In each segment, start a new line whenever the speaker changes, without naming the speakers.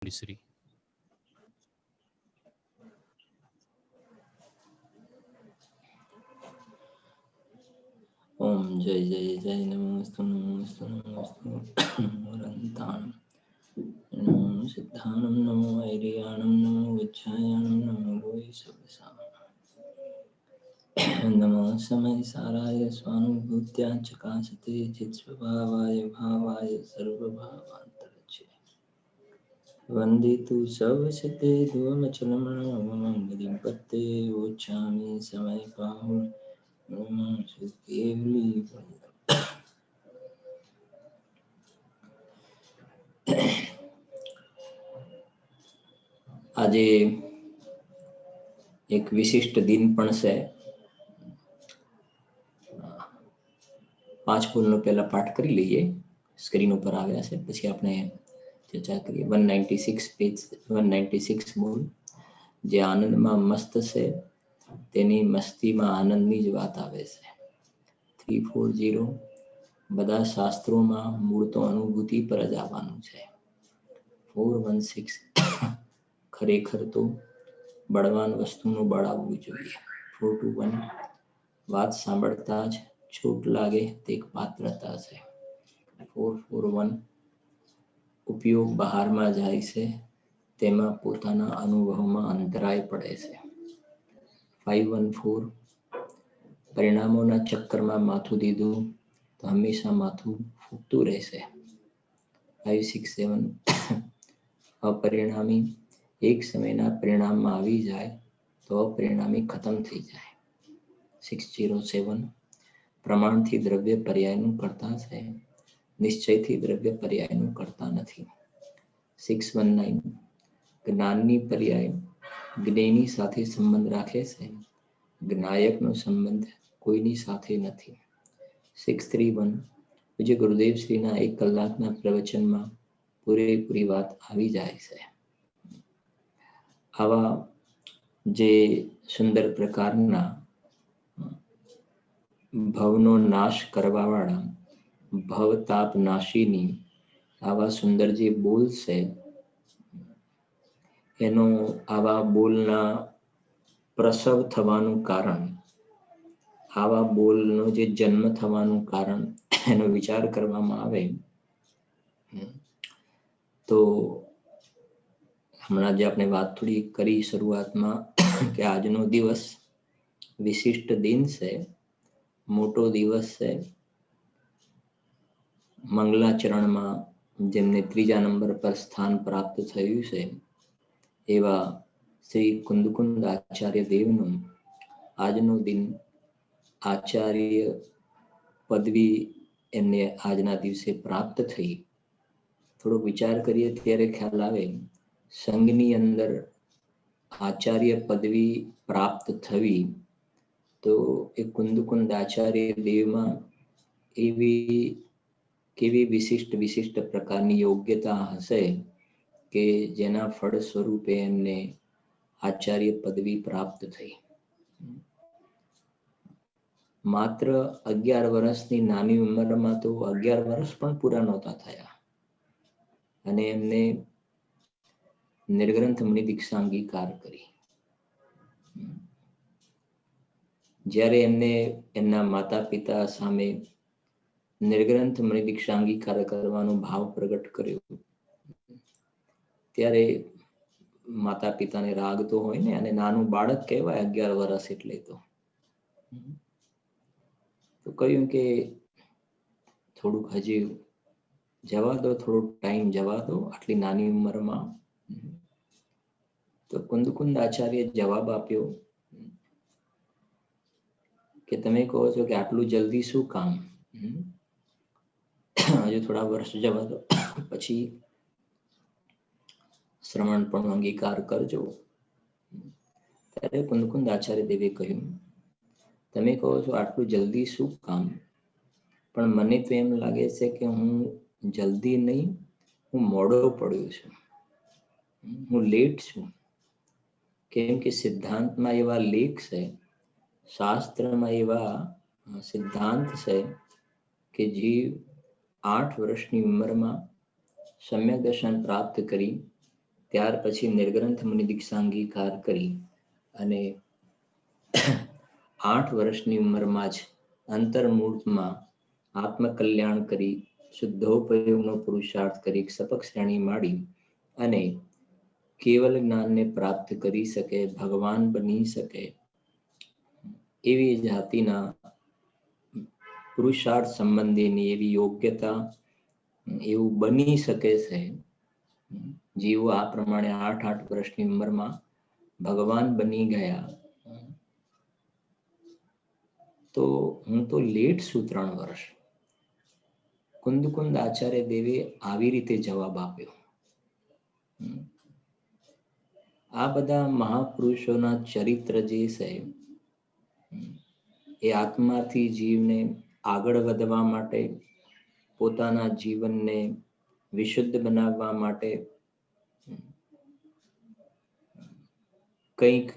श्री
ओम जय जय जय नमोस्तु नमोस्तु नमोस्तु वरन्तां नमो सिद्धानं नमो वैरियाणं नमो वज्रायाणं नमो भूय सवसा नमो समय साराय स्वानुभूत्या चकाशते चित्स्वभावाय भावाय सर्वभावान्तरचे वन्दितु सर्वसिद्धे ध्रुवमचलमणमङ्गलिं पत्ते वोच्छामि समय पाहुं केवली આજે એક વિશિષ્ટ દિન પણ છે. 5 બોલનો પહેલા પાઠ કરી લઈએ. સ્ક્રીન ઉપર આવ્યા છે, પછી આપણે ચર્ચા કરીએ. 196 પેજ 196 બોલ. જે આનંદમાં મસ્ત છે તેની મસ્તીમાં આનંદની જ વાત આવે છે. 340 બધા શાસ્ત્રોમાં મૂળ તો અનુભૂતિ પર જ આવવાનું છે. 416 ખરેખર તો બળવાન વસ્તુનું બળ આવવું જોઈએ. 421 વાત સાંભળતા જ છૂટ લાગે તે એક પાત્રતા છે. 441 ઉપયોગ બહારમાં જાય છે તેમાં પોતાના અનુભવમાં અંતરાય પડે છે. 514 પરિણામોના ચક્કરમાં માથું દીધું તો હંમેશા માથું ફૂટતું રહેશે. 567 અપરિણામી એક સમયના પરિણામમાં આવી જાય તો અપરિણામી ખતમ થઈ જાય. 607 પ્રમાણથી દ્રવ્ય પર્યાયનું કરતા છે, નિશ્ચયથી દ્રવ્ય પર્યાયનું કરતા નથી. 619 જ્ઞાનની પર્યાય જ્ઞેયની સાથે સંબંધ રાખે છે, જ્ઞાયકનો સંબંધ કોઈની સાથે નથી. 631 પૂજ્ય ગુરુદેવ શ્રીના 1 કલાકના પ્રવચનમાં પૂરેપૂરી વાત આવી જાય છે. આવા જે સુંદર પ્રકારના ભવનો નાશ કરવાવાળા ભવતાપ નાશીની આવા સુંદર જે બોલ છે, એનો આવા બોલના પ્રસવ થવાનું કારણ, આવા બોલનો જે જન્મ થવાનું કારણ એનો વિચાર કરવામાં આવે તો હમણાં જે આપણે વાત થોડી કરી શરૂઆતમાં કે આજનો દિવસ વિશિષ્ટ દિન છે, મોટો દિવસ છે. મંગલાચરણમાં જેમને 3જા નંબર પર સ્થાન પ્રાપ્ત થયું છે એવા શ્રી કુંદકુંદ આચાર્ય દેવનું આજનો દિન આચાર્ય પદવી એમને આજના દિવસે પ્રાપ્ત થઈ. થોડો વિચાર કરીએ ત્યારે ખ્યાલ આવે, સંઘની અંદર આચાર્ય પદવી પ્રાપ્ત થવી તો એ કુંદકુંદ આચાર્ય દેવમાં એવી કેવી વિશિષ્ટ પ્રકારની યોગ્યતા હશે કે જેના ફળ સ્વરૂપે એમને આચાર્ય પદવી પ્રાપ્ત થઈ. માત્ર 11 વર્ષની નાની ઉંમરમાં તો 11 વર્ષ પણ પૂરા નહોતા થયા અને એમને નિર્ગ્રંથ મુનિ દીક્ષા અંગીકાર કરી. જ્યારે એમને એમના માતા પિતા સામે નિર્ગ્રંથ મુનિ દીક્ષા અંગીકાર કરવાનો ભાવ પ્રગટ કર્યો ત્યારે માતા પિતાને રાગ તો હોય ને, અને નાનું બાળક કહેવાય 11 વર્ષ એટલે તો કહ્યું કે થોડુંક હજી જવા દો, થોડો ટાઈમ જવા દો આટલી નાની ઉંમરમાં. તો કુંદકુંદ આચાર્ય જવાબ આપ્યો કે તમે કહો છો કે આટલું જલ્દી શું કામ, હજુ થોડા વર્ષ જવા દો, પછી શ્રવણ પણ અંગીકાર કરજો. ત્યારે કુંદકુંદ આચાર્ય દેવે કહ્યું, તમે કહો છો આટલું જલ્દી શું કામ, પણ મને તો એમ લાગે છે કે હું જલ્દી નહીં, હું મોડો પડ્યો છું, હું લેટ છું. કેમ કે સિદ્ધાંતમાં એવા લેખ છે, શાસ્ત્રમાં એવા સિદ્ધાંત છે કે જીવ 8 વર્ષની ઉંમરમાં સમ્યક દર્શન પ્રાપ્ત કરી ત્યાર પછી નિર્ગ્રંથ મુનિ દીક્ષા અંગીકાર કરી અને 8 વર્ષની ઉંમરમાં જ અંતર્મૂર્તમાં આત્મકલ્યાણ કરી શુદ્ધોપયોગનો પુરુષાર્થ કરી સપક શ્રેણી માંડી અને કેવલ જ્ઞાનને પ્રાપ્ત કરી શકે, ભગવાન બની શકે એવી જાતિના પુરુષાર્થ સંબંધીની એવી યોગ્યતા, એવું બની શકે છે. જીવો આ પ્રમાણે 8 વર્ષની ઉંમરમાં ભગવાન બની ગયા. તો હું તો લેટ છું 3 વર્ષ. કુંદ આચાર્ય દેવે આવી રીતે જવાબ આપ્યો. આ બધા મહાપુરુષોના ચરિત્ર જે છે એ આત્માથી જીવને આગળ વધવા માટે, પોતાના જીવનને વિશુદ્ધ બનાવવા માટે કંઈક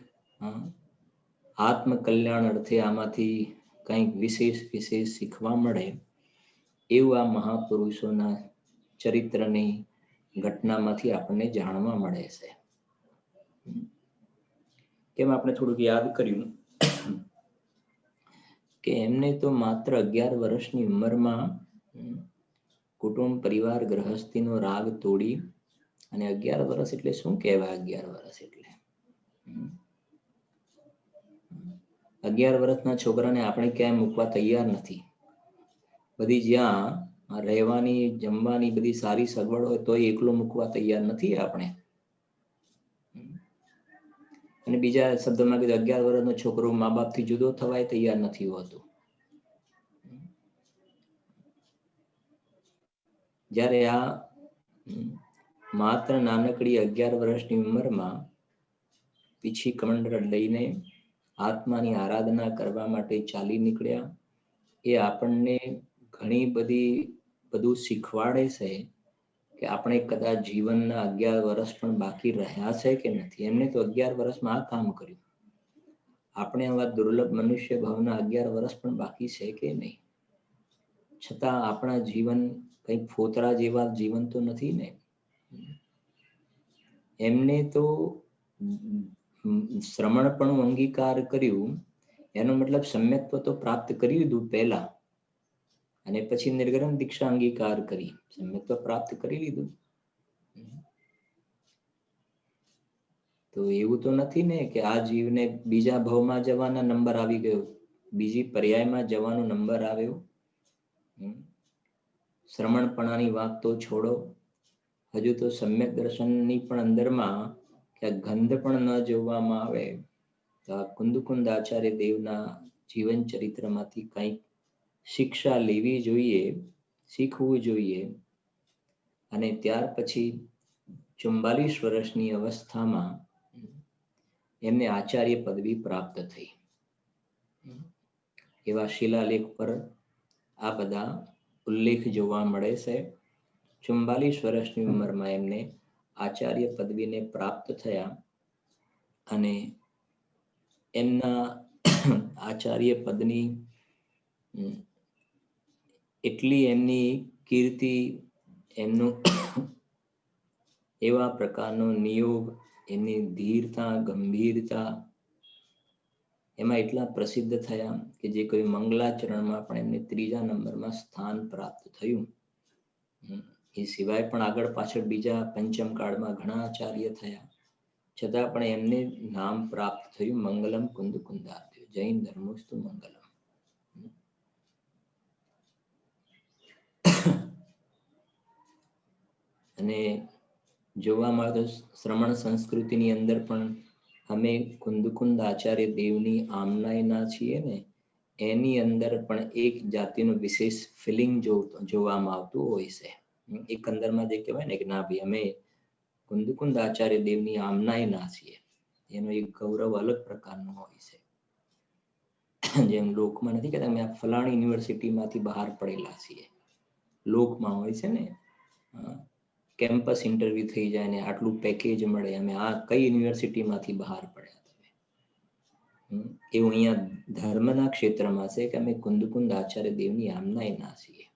આત્મકલ્યાણ અર્થે આમાંથી કંઈક વિશેષ શીખવા મળે એવું આ મહાપુરુષોના ચરિત્રની ઘટનામાંથી આપણને જાણવા મળે છે. કેમ આપણે થોડુંક યાદ કર્યું કે એમને તો માત્ર 11 વર્ષની ઉંમરમાં કુટુંબ પરિવાર ગૃહસ્થીનો રાગ તોડી, અને 11 વર્ષ એટલે શું કહેવાય? 11 વર્ષ એટલે 11 વર્ષના છોકરાને આપણે ક્યાંય મૂકવા તૈયાર નથી. બધી જ્યાં રહેવાની જમવાની બધી સારી સગવડ હોય તો એકલો મૂકવા તૈયાર નથી આપણે. અને બીજા શબ્દોમાં કીધું 11 વર્ષનો છોકરો મા બાપથી જુદો થવાય તૈયાર નથી હોતું. જ્યારે આ માત્ર નાનકડી 11 વર્ષની ઉંમરમાં પીછી કમંડળ લઈને આત્માની આરાધના કરવા માટે ચાલી નીકળ્યા, એ આપણને ઘણી બધું શીખવાડે છે કે આપણે કદાચ જીવનના 11 વર્ષ પણ બાકી રહ્યા છે કે નથી. એમને તો 11 વર્ષમાં આ કામ કર્યું. આપણે આવા દુર્લભ મનુષ્ય ભાવના 11 વર્ષ પણ બાકી છે કે નહીં? છતાં આપણા જીવન કંઈક ફોતરા જેવા જીવન તો નથી ને. એમને તો શ્રમણ પણ અંગીકાર કર્યું, એનો મતલબ સમ્યક્ત્વ તો પ્રાપ્ત કરી લીધું પહેલા, અને પછી નિર્ગ્રંથ દીક્ષા અંગીકાર કરી, સમ્યક્ત્વ પ્રાપ્ત કરી લીધું. તો એવું તો નથી ને કે આ જીવને બીજા ભાવમાં જવાના નંબર આવી ગયો, બીજી પર્યાયમાં જવાનો નંબર આવ્યો. શ્રમણપણાની વાત તો છોડો, હજુ તો સમ્યક દર્શનની પણ અંદરમાં કે ગંધ પણ ન જોવામાં આવે તો આ કુંદ આચાર્ય દેવના જીવન ચરિત્રમાંથી કંઈક શિક્ષા લેવી જોઈએ, શીખવું જોઈએ. અને ત્યાર પછી 44 વર્ષની અવસ્થામાં એમને આચાર્ય પદવી પ્રાપ્ત થઈ. એવા શિલાલેખ પર આ બધા ઉલ્લેખ જોવા મળે છે. 44 વર્ષની ઉંમરમાં એમને આચાર્ય પદવીને પ્રાપ્ત થયા, અને એમના આચાર્ય પદની એટલી એમની કીર્તિ, એમનું એવા પ્રકારનો નિયોગ, એમની ધીરતા, ગંભીરતા એમાં એટલા પ્રસિદ્ધ થયા કે જે કોઈ મંગલાચરણમાં પણ એમને 3જા નંબરમાં સ્થાન પ્રાપ્ત થયું. એ સિવાય પણ આગળ પાછળ બીજા પંચમ કાળમાં ઘણા આચાર્ય થયા, છતાં પણ એમને નામ પ્રાપ્ત થયું મંગલમ કુંદાર્ય, જૈન ધર્મોસ્તુ મંગલમ. અને જોવા મળે તો શ્રમણ સંસ્કૃતિની અંદર પણ અમે કુંદ આચાર્ય દેવની આમનાયના છીએ ને, એની અંદર પણ એક જાતિનું વિશેષ ફિલિંગ જોવામાં આવતું હોય છે. એક અંદરમાં જે કહેવાય ને કે ના ભાઈ અમે કુંદ આચાર્ય દેવની આમનાયના છીએ, એનો એક ગૌરવ અલગ પ્રકારનો હોય છે. જેમ લોકમાં નથી કહેતા અમે આ ફલાણી યુનિવર્સિટીમાંથી બહાર પડેલા છીએ, લોકમાં હોય છે ને કેમ્પસ ઇન્ટરવ્યુ થઈ જાય ને આટલું પેકેજ મળે, અમે આ કઈ યુનિવર્સિટીમાંથી બહાર પડ્યા તમે. એવું અહીંયા ધર્મના ક્ષેત્રમાં છે કે અમે કુંદ આચાર્ય દેવની આમનાયના છીએ.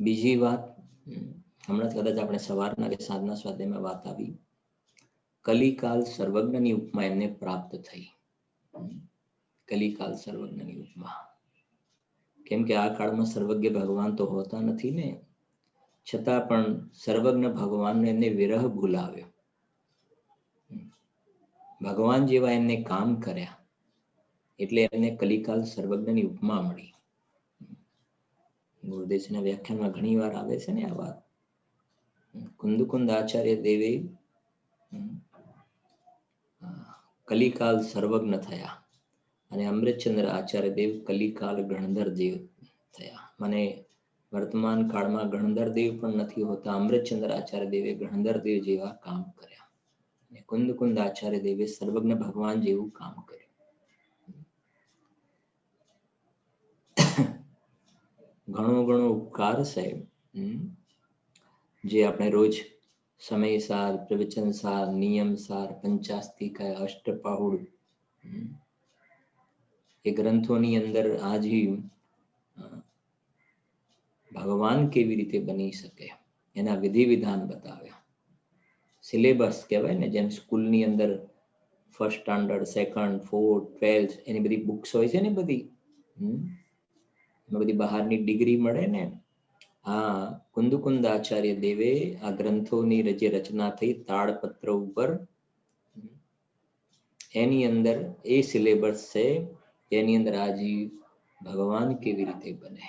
બીજી વાત, હમણાં કદાચ આપણે સવારના કે સાંજના સ્વાધ્યાયમાં વાત આવી, કલિકાલ સર્વજ્ઞની ઉપમા એમને પ્રાપ્ત થઈ. કલિકાલ સર્વજ્ઞની ઉપમા, કેમ કે આ કાળમાં સર્વજ્ઞ ભગવાન તો હોતા નથી ને, છતાં પણ સર્વજ્ઞ ભગવાનને એમને વિરહ ભૂલાવ્યો. ભગવાન જેવા એમને કામ કર્યા એટલે એમને કલિકાલ સર્વજ્ઞની ઉપમા મળી. ગુરુદેવજીના વ્યાખ્યાનમાં ઘણી વાર આવે છે ને આ વાત. કુંદકુંદ આચાર્ય દેવે કલિકાલ સર્વજ્ઞ થયા અને અમૃતચંદ્ર આચાર્ય દેવ કલિકાલ ગણધર દેવ થયા. મને વર્તમાન કાળમાં ગણધર દેવ પણ નથી હોતા, અમૃતચંદ્ર આચાર્ય દેવે ગણધર દેવ જેવા કામ કર્યા. કુંદકુંદ આચાર્ય દેવે સર્વજ્ઞ ભગવાન જેવું કામ કર્યું. ઘણો ઉપકાર છે જે આપણે રોજ સમયસાર, પ્રવચનસાર, નિયમસાર, પંચાસ્તિકા, અષ્ટપાહુડ એ ગ્રંથોની અંદર આજ ભગવાન કેવી રીતે બની શકે એના વિધિ વિધાન બતાવ્યા. સિલેબસ કહેવાય ને, જેમ સ્કૂલની અંદર first standard, second, fourth, 12th એની બધી બુક્સ હોય છે ને, બધી બધી બહારની ડિગ્રી મળે ને. હા, કુંદકુંદ આચાર્ય દેવે આ ગ્રંથોની જે રચના થઈ તાડપત્ર ઉપર, એની અંદર એ સિલેબસ છે, એની અંદર આજી ભગવાન કેવી રીતે બને.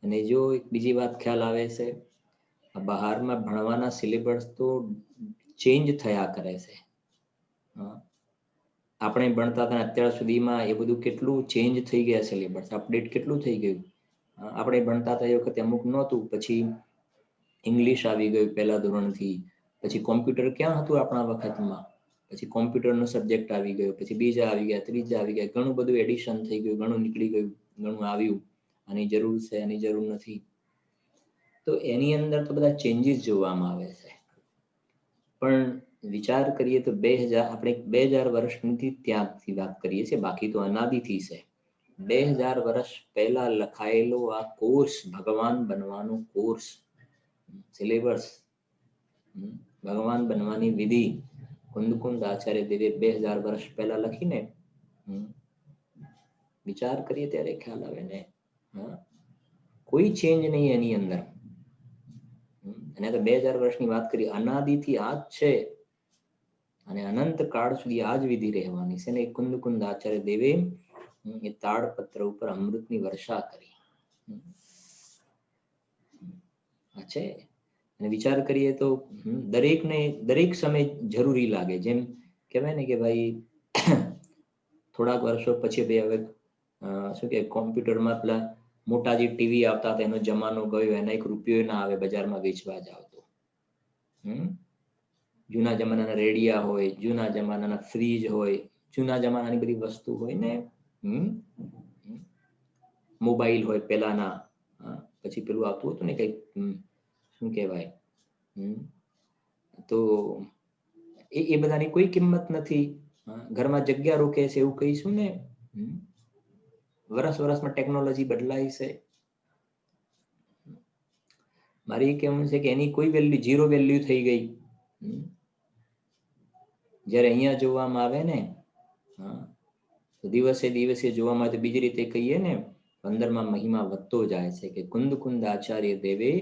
અને જો એક બીજી વાત ખ્યાલ આવે છે, બહારમાં ભણવાના સિલેબસ તો ચેન્જ થયા કરે છે. આપણે ભણતા હતા અત્યાર સુધીમાં એ બધું કેટલું ચેન્જ થઈ ગયા સિલેબસ, અપડેટ કેટલું થઈ ગયું. આપણે ભણતા હતા એ વખતે અમુક નહોતું, પછી ઇંગ્લિશ આવી ગયું પહેલા ધોરણથી, પછી કોમ્પ્યુટર ક્યાં હતું આપણા વખતમાં, પછી કોમ્પ્યુટરનો સબ્જેક્ટ આવી ગયો, પછી બીજા આવી ગયા, ત્રીજા આવી ગયા, ઘણું બધું એડિશન થઈ ગયું, ઘણું નીકળી ગયું, ઘણું આવ્યું. આની જરૂર છે, આની જરૂર નથી. તો એની અંદર તો બધા ચેન્જીસ જોવામાં આવે છે. પણ વિચાર કરીએ તો આપણે 2000 વર્ષની ત્યાંથી વાત કરીએ છીએ, બાકી તો અનાદિથી છે. 2000 વર્ષ પહેલા લખાયેલો આ કોર્સ, ભગવાન બનવાનો કોર્સ, સિલેબસ, ભગવાન બનવાની વિધિ કુંદકુંદ આચાર્ય દેવે 2000 વર્ષ પહેલા લખીને, વિચાર કરીએ ત્યારે ખ્યાલ આવે ને, કોઈ ચેન્જ નહીં એની અંદર. અને તો 2000 વર્ષની વાત કરી, અનાદિથી આ જ છે અને અનંત કાળ સુધી આ જ વિધિ રહેવાની છે ને. કુંદકુંદ આચાર્ય દેવે એ તાડપત્ર ઉપર અમૃતની વર્ષા કરી છે. અને વિચાર કરીએ તો દરેકને દરેક સમય જરૂરી લાગે. જેમ કહેવાય ને કે ભાઈ થોડાક વર્ષો પછી ભાઈ હવે શું કે કોમ્પ્યુટરમાં પેલા મોટા જે ટીવી આવતા હતા એનો જમાનો ગયો, એના 1 રૂપિયો ના આવે બજારમાં વેચવા જાવ તો. જૂના જમાનાના રેડિયા હોય, જૂના જમાનાના ફ્રીજ હોય, જૂના જમાનાની બધી વસ્તુ હોય ને, મોબાઈલ હોય પેલાના, પછી પેલું આવતું હતું ને કઈક શું કહેવાય, તો એ બધાની કોઈ કિંમત નથી. ઘરમાં જગ્યા રોકે છે એવું કહીશું ને. વર્ષમાં ટેકનોલોજી બદલાય છે. મારી કહેવું છે કે એની કોઈ વેલ્યુ, 0 વેલ્યુ થઈ ગઈ. જ્યારે અહીંયા જોવામાં આવે ને, દિવસે દિવસે જોવામાં આવે તો બીજી રીતે કહીએ ને, 15માં મહિમા વધતો જાય છે કે કુંદકુંદ આચાર્ય દેવે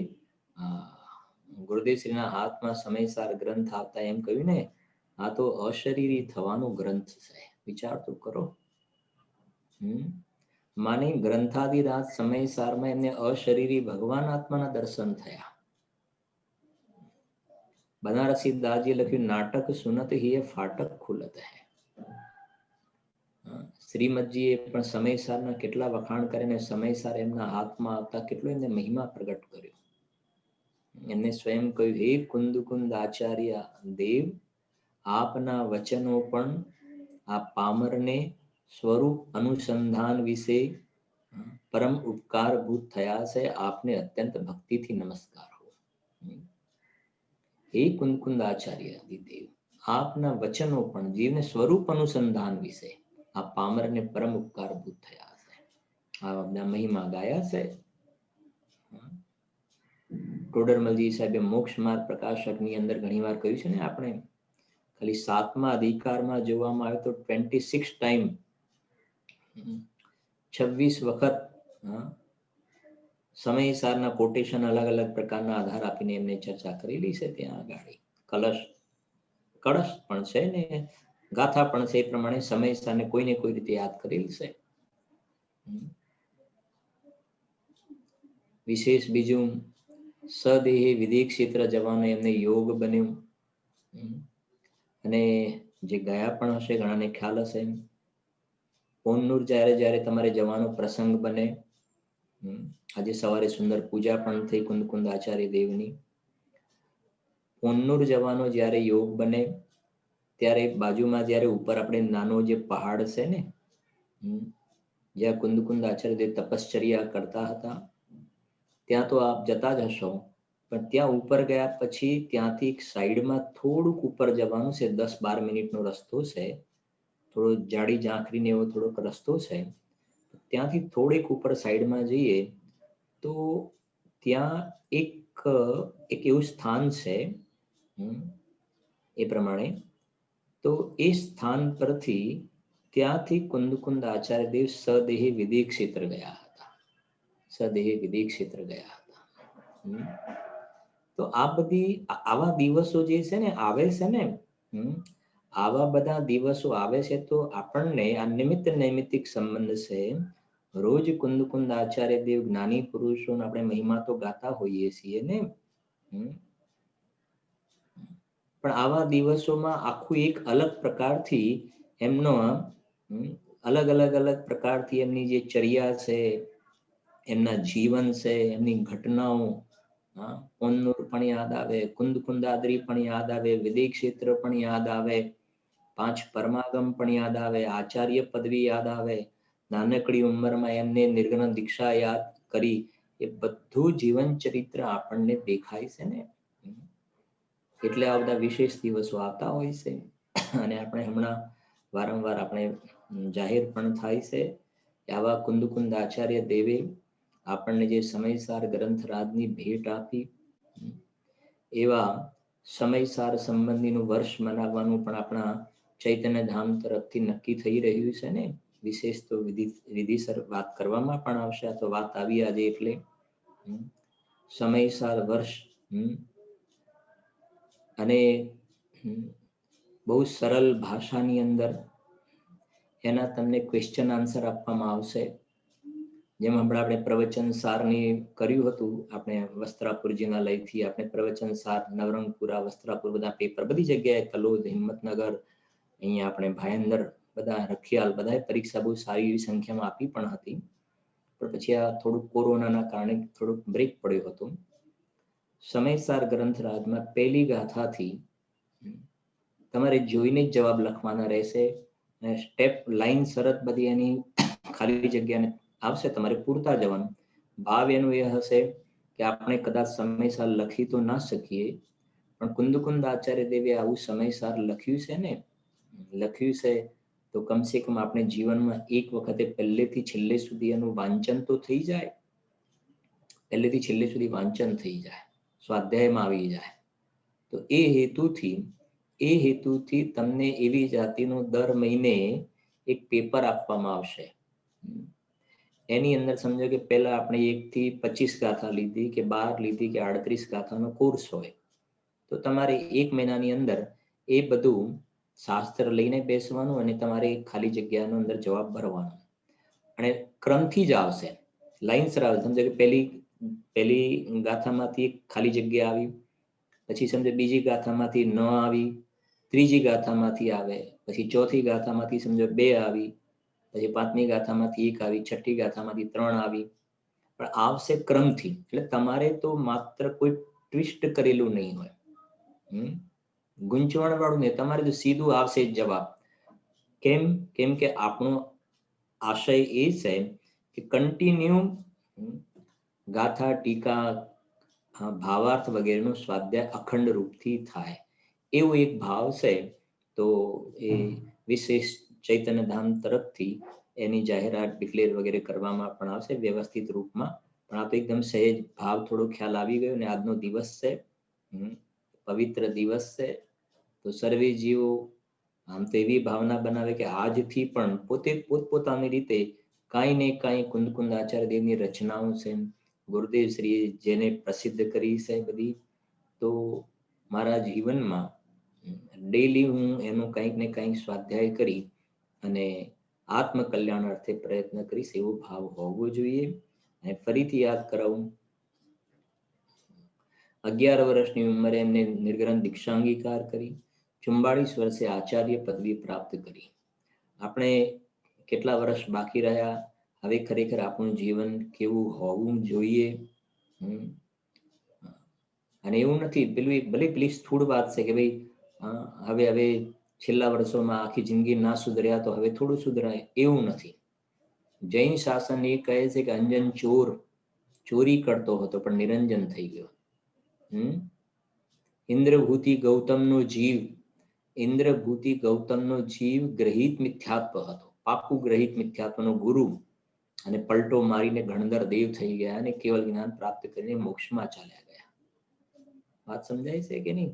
ગુરુદેવશ્રીના હાથમાં સમયસાર ગ્રંથ આવતા એમ કહ્યું ને, આ તો અશરીરી થવાનો ગ્રંથ છે. વિચાર તો કરો. માની ગ્રંથાદિરાજ સમયસારમાં એમને અશરીરી ભગવાન આત્માના દર્શન થયા. બનારસી દાસજીએ લખ્યું, નાટક સુનત હિય ફાટક ખુલત હૈ. શ્રીમદજીએ પણ સમયસારના કેટલા વખાણ કરીને સમયસાર એમના હાથમાં આવતા કેટલો એમને મહિમા પ્રગટ કર્યો. એમને સ્વયં કહ્યું, હે કુંદકુંદ આચાર્ય દેવ, આપના વચનો પણ આ પામરને સ્વરૂપ અનુસંધાન વિશે પરમ ઉપકારભૂત થયા છે. આપને અત્યંત ભક્તિથી નમસ્કાર હો. હે કુંદકુંદ આચાર્ય દેવ, આપના વચનો પણ જીવને સ્વરૂપ અનુસંધાન વિશે આ પામરને પરમ ઉપકારભૂત થયા છે. આ બધા મહિમા ગાયા છે. ટોડરમલજી સાહેબે મોક્ષ માર્ગ પ્રકાશકની અંદર ઘણીવાર કહ્યું છે ને, આપણે ખાલી 7મા અધિકારમાં જોવામાં આવે તો 26 ટાઈમ 26 વખત સમય સારના કોટેશન અલગ અલગ પ્રકારના આધાર આપીને એમને ચર્ચા કરેલી છે. ત્યાં આગળ કળશ પણ છે ને ગાથા પણ છે. એ પ્રમાણે સમય સારને કોઈને કોઈ રીતે યાદ કરેલ છે. વિશેષ બીજું સદેહે વિદેહ ક્ષેત્ર જવાનો એમને યોગ બન્યું. અને જે ગયા પણ હશે ઘણાને ખ્યાલ હશે, પોન્નુર જ્યારે તમારે જવાનો પ્રસંગ બને, આજે સવારે સુંદર પૂજા પણ થઈ કુંદ આચાર્ય દેવની. પોન્નુર જવાનો જ્યારે યોગ બને ત્યારે બાજુમાં જ્યારે ઉપર આપણે નાનો જે પહાડ છે ને, જ્યાં કુંદ આચાર્ય દેવ તપશ્ચર્યા કરતા હતા, ત્યાં તો આપ જતા જ હશો. પણ ત્યાં ઉપર ગયા પછી ત્યાંથી સાઈડમાં થોડુંક ઉપર જવાનું છે. 10-12 મિનિટનો રસ્તો છે. થોડો જાડી ઝાંખરીને એવો થોડોક રસ્તો છે. ત્યાંથી થોડીક ઉપર સાઈડમાં જઈએ તો ત્યાં એક એવું સ્થાન છે. એ પ્રમાણે તો એ સ્થાન પરથી ત્યાંથી કુંદ આચાર્ય દેવ સદેહે વિદેહ ક્ષેત્ર ગયા હતા. સદેહે વિદેહ ક્ષેત્ર ગયા હતા. તો આ બધી આવા દિવસો જે છે ને આવે છે ને, આવા બધા દિવસો આવે છે તો આપણને આ નિમિત્ત નૈમિત્તિક સંબંધ છે. રોજ કુંદ આચાર્ય દેવ જ્ઞાની પુરુષોને આપણે મહિમા તો ગાતા હોઈએ છીએ ને, પણ આવા દિવસોમાં આખું એક અલગ પ્રકારથી એમનો અલગ પ્રકારથી એમની જે ચર્યા છે, એમના જીવન છે, એમની ઘટનાઓ, પોન્નુર પણ યાદ આવે, કુંદાદ્રી પણ યાદ આવે, વિદેહ ક્ષેત્ર પણ યાદ આવે, 5 પરમાગમ પણ યાદ આવે, આચાર્ય પદવી યાદ આવે, નાનકડી ઉંમરમાં એમને નિર્ગુણ દીક્ષા યાદ કરી. એ બધું જીવન ચરિત્ર આપણને દેખાય છે ને. એટલે આ બધા વિશેષ દિવસો આવતા હોય છે. અને આપણે હમણાં વારંવાર આપણે જાહેર પણ થાય છે કે આવા કુંદ આચાર્ય દેવે આપણને જે સમયસાર ગ્રંથરાજની ભેટ આપી, એવા સમયસાર સંબંધીનું વર્ષ મનાવવાનું પણ આપણા ચૈતન્ય ધામ તરફથી નક્કી થઈ રહ્યું છે ને. વિશેષ તો વિધિસર વાત કરવામાં પણ આવશે. આ તો વાત આવી આજે એટલે સમયસાર વર્ષ. અને બહુ સરળ ભાષાની અંદર એના તમને ક્વેશ્ચન આન્સર આપવામાં આવશે. જેમ હમણાં આપણે પ્રવચન સારની કર્યું હતું, આપણે વસ્ત્રાપુર જિનાલયથી આપણે પ્રવચન સાર, નવરંગપુરા, વસ્ત્રાપુર, બધા પેપર બધી જગ્યાએ, તલોદ, હિંમતનગર, અહીંયા આપણે ભાયંદર, બધા રખિયાલ, બધાએ પરીક્ષા બહુ સારી એવી સંખ્યામાં આપી પણ હતી. પણ પછી આ થોડુંક કોરોનાના કારણે થોડુંક બ્રેક પડ્યો હતો. સમયસાર ગ્રંથરાજમાં પહેલી ગાથાથી તમારે જોઈને જ જવાબ લખવાના રહેશે. અને સ્ટેપ લાઈન શરત બધી એની ખાલી જગ્યાને આવશે, તમારે પૂરતા જવાનું. ભાવ એનું એ હશે કે આપણે કદાચ સમયસાર લખી તો ના શકીએ, પણ કુંદ આચાર્ય દેવે આવું સમયસાર લખ્યું છે ને, લખ્યું છે તો કમસે કમ આપણે જીવનમાં એક વખતે પહેલેથી છેલ્લે સુધી એનું વાંચન તો થઈ જાય. પહેલેથી છેલ્લે સુધી વાંચન થઈ જાય, સ્વાધ્યાયમાં આવી જાય. તો એ હેતુથી તમને એવી જાતિનું દર મહિને એક પેપર આપવામાં આવશે. એની અંદર સમજો કે પહેલા આપણે 1 થી 25 ગાથા લીધી કે 12 લીધી કે 38 ગાથાનો કોર્સ હોય, તો તમારે 1 મહિનાની અંદર એ બધું શાસ્ત્ર લઈને બેસવાનું અને તમારે ખાલી જગ્યાનો અંદર જવાબ ભરવાનો. અને ક્રમથી જ આવશે, લાઈન્સ આવે. સમજો કે પહેલી ગાથામાંથી ખાલી જગ્યા આવી, પછી સમજો બીજી ગાથામાંથી ન આવી, ત્રીજી ગાથામાંથી આવે, પછી ચોથી ગાથામાંથી સમજો 2 આવી, પછી 5મી ગાથામાંથી 1 આવી, 6ઠ્ઠી ગાથામાંથી 3 આવી. પણ આવશે ક્રમથી. એટલે તમારે તો માત્ર કોઈ ટ્વિસ્ટ કરેલું નહીં હોય, ગૂંચવણ વાળું નહીં, તમારે તો સીધું આવશે જવાબ. કેમ કે આપણો આશય એ છે કે કન્ટિન્યુ ગાથા, ટીકા, ભાવાર્થ વગેરેનો સ્વાધ્યાય અખંડ રૂપથી થાય, એવો એક ભાવ છે. તો એ વિશેષ ચૈતન્ય ધામ તરફથી એની જાહેરાત ડિક્લેર વગેરે કરવામાં પણ આવશે, વ્યવસ્થિત રૂપમાં પણ પણ આ તો એકદમ સહેજ ભાવ થોડો ખ્યાલ આવી ગયો ને આજનો દિવસ છે, પવિત્ર દિવસ છે, તો સર્વે જીવો આમ તો એવી ભાવના બનાવે કે આજથી પણ પોતે પોતપોતાની રીતે કાંઈ ને કાંઈ કુંદ આચાર્ય દેવની રચનાઓ છે, ગુરુદેવ શ્રીએ જેને પ્રસિદ્ધ કરી છે બધી, તો મારા જીવનમાં ડેલી હું એનું કંઈક ને કંઈક સ્વાધ્યાય કરી અને આત્મકલ્યાણ અર્થે પ્રયત્ન કરીશ એવો ભાવ હોવો જોઈએ. અને ફરીથી યાદ કરાવું, 11 વર્ષની ઉંમરે એમને નિર્ગ્રંથ દીક્ષા અંગીકાર કરી, 44 વર્ષે આચાર્ય પદવી પ્રાપ્ત કરી. આપણે કેટલા વર્ષ બાકી રહ્યા, હવે ખરેખર આપણું જીવન કેવું હોવું જોઈએ. અને એવું નથી પેલું ભલે પેલી સ્થૂળ વાત છે કે ભાઈ હવે છેલ્લા વર્ષોમાં આખી જિંદગી ના સુધર્યા તો હવે થોડું સુધરાય, એવું નથી. જૈન શાસન એ કહે છે કે અંજન ચોરી કરતો હતો પણ નિરંજન થઈ ગયો. ઇન્દ્રભૂતિ ગૌતમનો જીવ ગ્રહિત મિથ્યાત્વ હતો, પાકું ગ્રહિત મિથ્યાત્વનો ગુરુ, અને પલટો મારીને ગણધર દેવ થઈ ગયા અને કેવલ જ્ઞાન પ્રાપ્ત કરીને મોક્ષમાં ચાલ્યા ગયા. વાત સમજાય છે કે નહીં?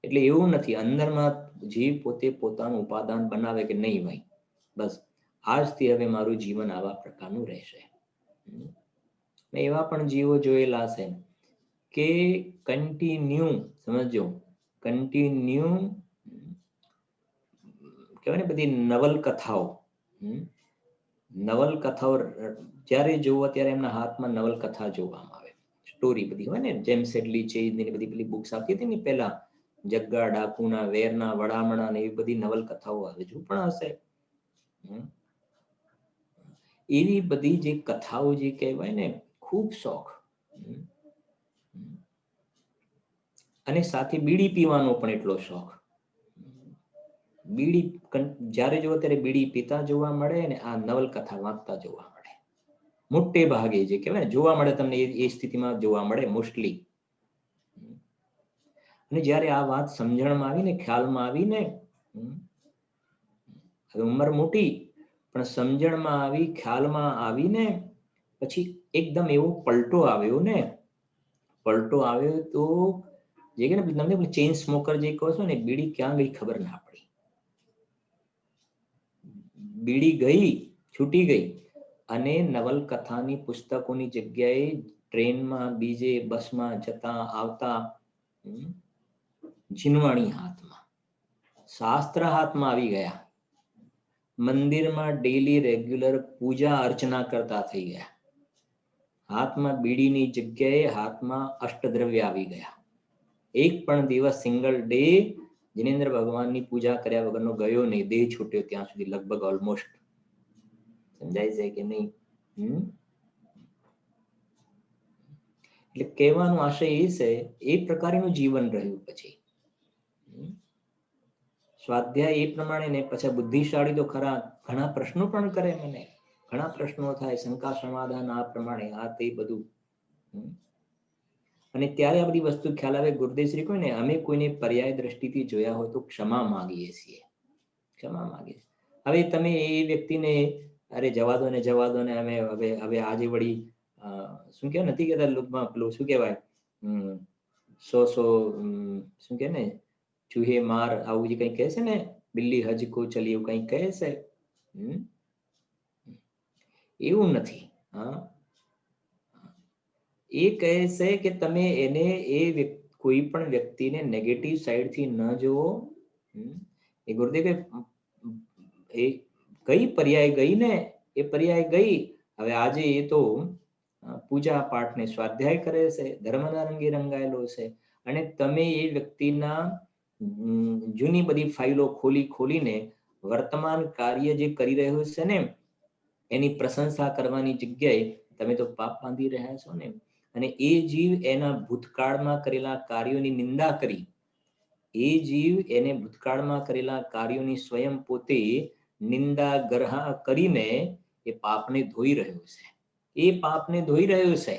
એટલે એવું નથી, અંદરમાં જીવ પોતે પોતાનું ઉપાદાન બનાવે કે નહીં ભાઈ બસ આજથી હવે મારું જીવન આવા પ્રકારનું રહેશે. મેં એવા પણ જીવો જોયેલા છે કે કન્ટિન્યુ, સમજો, કન્ટિન્યુ કહેવાય ને બધી નવલકથાઓ જ્યારે જોવો ત્યારે એમના હાથમાં નવલકથા જોવામાં આવે, સ્ટોરી બધી હોય ને, જેમ્સ હેડલી ચેઝની બધી પેલી બુક્સ આવતી હતી ને પહેલા, જગ્ગા ડાકુના, વેરના વડામણા ને એવી બધી નવલકથાઓ હજુ પણ હશે. એવી બધી જે કથાઓ જે કહેવાય ને, ખૂબ શોખ. અને સાથે બીડી પીવાનો પણ એટલો શોખ. બીડી જ્યારે જોવો ત્યારે બીડી પીતા જોવા મળે ને આ નવલકથા વાંચતા જોવા મળે. મોટે ભાગે જે કહેવાય ને જોવા મળે, તમને એ સ્થિતિમાં જોવા મળે મોસ્ટલી. અને જ્યારે આ વાત સમજણમાં આવી ને, ખ્યાલમાં આવી ને, હવે ઉંમર મોટી પણ સમજણમાં આવી, ખ્યાલમાં આવી ને, પછી એકદમ એવો પલટો આવ્યો તો જે કે ને તમને ચેઇન સ્મોકર જે કહો છો ને, બીડી ક્યાં ગઈ ખબર ના પડી. બીડી ગઈ, છૂટી ગઈ, અને નવલકથાની પુસ્તકોની જગ્યાએ ટ્રેનમાં, બીજે બસમાં જતા આવતા જીનવાણી હાથમાં, શાસ્ત્ર હાથમાં આવી ગયા, મંદિરમાં ડેલી રેગ્યુલર પૂજા અર્ચના કરતા થઈ ગયા, હાથમાં બીડીની જગ્યાએ હાથમાં અષ્ટદ્રવ્ય આવી ગયા. એક પણ દિવસ સિંગલ ડે જિનેન્દ્ર ભગવાનની પૂજા કર્યા વગરનો ગયો નહીં, દેહ છૂટ્યો ત્યાં સુધી લગભગ ઓલમોસ્ટ. સમજાય છે કે નહીં? એટલે કહેવાનો આશય એ છે, એ પ્રકારનું જીવન રહ્યું. પછી સ્વાધ્યાય એ પ્રમાણે ને, પછી બુદ્ધિશાળી તો ખરા, ઘણા પ્રશ્નો પણ કરે, મને ઘણા પ્રશ્નો થાય, શંકા સમાધાન આ પ્રમાણે, આ તે બધું. અને ત્યારે આ બધી વસ્તુ ખ્યાલ આવે, ગુરુદેવ શ્રી કહે ને, અમે કોઈને પર્યાય દ્રષ્ટિથી જોયા હોય તો ક્ષમા માંગીએ છીએ, ક્ષમા માંગીએ. હવે તમે એ વ્યક્તિને અરે જવા દો ને અમે હવે આજે વળી શું કહેવાય, નથી કહેતા લોકમાં પેલું શું કહેવાય, શું કે ને, ચૂહે માર, આવું જે કંઈ કહે છે ને, બિલ્લી હજ કો ચલી, એવું કંઈ કહે છે. એવું નથી. એ કહે છે કે તમે એને કોઈ પણ વ્યક્તિને નેગેટિવ સાઈડથી ન જુઓ. એ ગુરુદેવ એ કઈ પર્યાય ગઈ ને, એ પર્યાય ગઈ. હવે આજે એ તો પૂજા પાઠ ને સ્વાધ્યાય કરે છે, ધર્મના રંગે રંગાયેલો છે, અને તમે એ વ્યક્તિના જૂની બધી ફાઇલો ખોલીને વર્તમાન કાર્ય જે કરી રહ્યો છે ને, એની પ્રશંસા કરવાની જગ્યાએ તમે તો પાપ બાંધી રહ્યા છો ને. અને એ જીવ એના ભૂતકાળમાં કરેલા કાર્યોની નિંદા કરી, એ જીવ એને ભૂતકાળમાં કરેલા કાર્યોની સ્વયં પોતે નિંદા ગરહા કરીને એ પાપને ધોઈ રહ્યો છે. એ પાપને ધોઈ રહ્યો છે,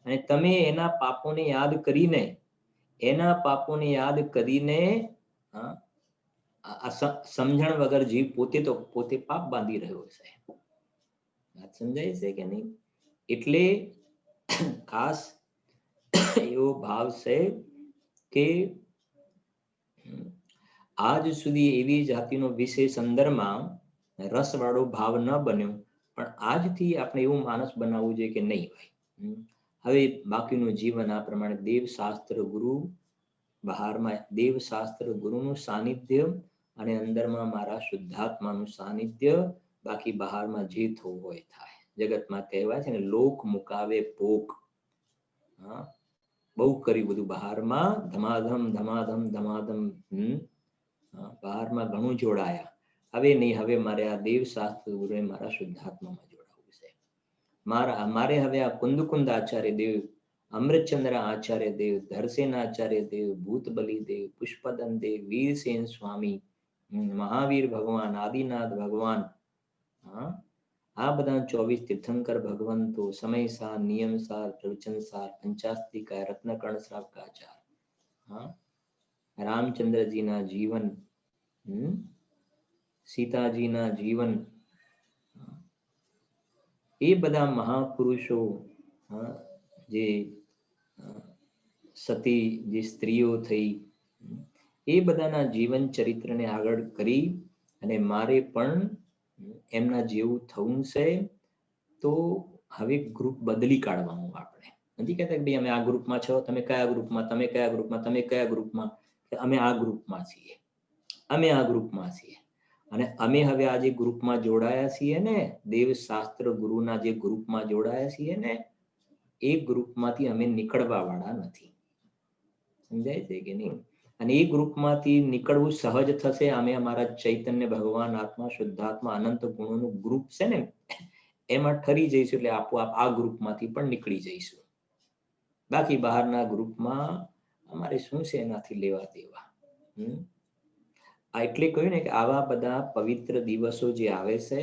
અને તમે એના પાપોને યાદ કરીને સમજણ વગર જીવ પોતે પાપ બાંધી રહ્યો છે. વાત સમજાય છે કે નહીં? એટલે ખાસ એવો ભાવ છે કે આજ સુધી એવી જાતિનો વિશેષ અંદરમાં રસવાળો ભાવ ન બન્યો, પણ આજથી આપણે એવું માનસ બનાવવું જોઈએ કે નહીં ભાઈ, હવે બાકીનું જીવન આ પ્રમાણે દેવશાસ્ત્ર ગુરુ, બહારમાં દેવશાસ્ત્ર ગુરુનું સાનિધ્ય અને અંદરમાં મારા શુદ્ધાત્માનું સાનિધ્ય, બાકી બહારમાં જે થવું હોય થાય. જગતમાં કહેવાય છે ને, લોક મુકાવે પોક. હા, બહુ કર્યું બધું બહારમાં, ધમાધમ ધમાધમ ધમાધમ, બહારમાં ઘણું જોડાયા. હવે નહીં, હવે મારે આ દેવશાસ્ત્ર ગુરુએ મારા શુદ્ધાત્મામાં જોડાવવું છે. મારે હવે આ કુંદકુંદ આચાર્ય દેવ, અમૃતચંદ્ર આચાર્ય દેવ, ધરસેન આચાર્ય દેવ, ભૂતબલી દેવ, પુષ્પદન દેવ, વીરસેન સ્વામી, મહાવીર ભગવાન, આદિનાથ ભગવાન, આ બધા 24 તીર્થંકર ભગવંતો, સમયસાર, નિયમસાર, પ્રવચનસાર, પંચાસ્તિકાય, રત્નકર્ણ શ્રાવકાચાર, રામચંદ્રજીના જીવન, સીતાજીના જીવન, એ બધા મહાપુરુષો, જે સતી જે સ્ત્રીઓ થઈ, એ બધાના જીવન ચરિત્રને આગળ કરી અને મારે પણ એમના જેવું થવું છે. તો હવે ગ્રુપ બદલી કાઢવાનું. આપણે નથી કહેતા કે ભાઈ અમે આ ગ્રુપમાં છો, તમે કયા ગ્રુપમાં, તમે કયા ગ્રુપમાં, તમે કયા ગ્રુપમાં, અમે આ ગ્રુપમાં છીએ, અમે આ ગ્રુપમાં છીએ. અને અમે હવે આ જે ગ્રુપમાં જોડાયા છીએ ને, દેવશાસ્ત્ર ગુરુના જે ગ્રુપમાં જોડાયા છીએ ને, એ ગ્રુપમાંથી અમે નીકળવા વાળા નથી. સમજાય છે કે નહીં? અને એ ગ્રુપમાંથી નીકળવું સહજ થશે. અમે અમારા ચૈતન્ય ભગવાન આત્મા શુદ્ધાત્મા અનંત ગુણોનું ગ્રુપ છે ને, એમાં ઠરી જઈશું. એટલે આપોઆપ આ ગ્રુપમાંથી પણ નીકળી જઈશું. બાકી બહારના ગ્રુપમાં અમારે શું છે એનાથી લેવા દેવા. એટલે કહ્યું ને કે આવા બધા પવિત્ર દિવસો જે આવે છે,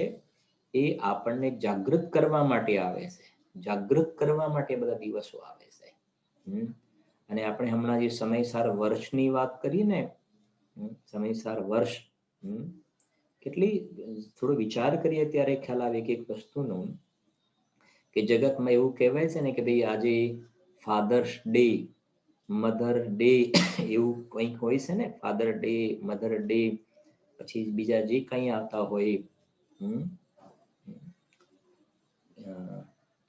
એ આપણને જાગૃત કરવા માટે આવે છે. જાગૃત કરવા માટે બધા દિવસો આવે છે. અને આપણે હમણાં જે સમયસાર વર્ષની વાત કરી ને, સમયસાર વર્ષ, કેટલી થોડો વિચાર કરીએ ત્યારે ખ્યાલ આવે કે એક વસ્તુનો, કે જગતમાં એવું કહેવાય છે ને કે ભાઈ આજે ફાધર્સ ડે, મધર ડે, એવું કંઈક હોય છે ને, ફાધર ડે, મધર ડે, પછી બીજા જે કંઈ આવતા હોય.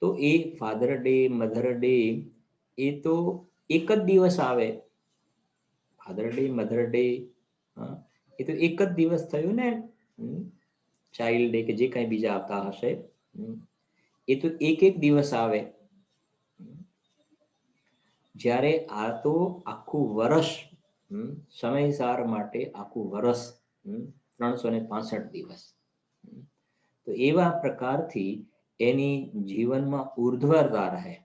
તો એ ફાધર ડે, મધર ડે, એ તો એક જ દિવસ આવે. ફાધર ડે, મધર ડે, એ તો એક જ દિવસ થયું ને. ચાઇલ્ડ ડે કે જે કંઈ બીજા આવતા હશે, એ તો એક એક દિવસ આવે. જ્યારે આ તો આખું વર્ષ, સમયસાર માટે આખું વર્ષ, 365 દિવસ. તો એવા પ્રકારથી એની જીવનમાં ઉર્ધ્વતા રહે.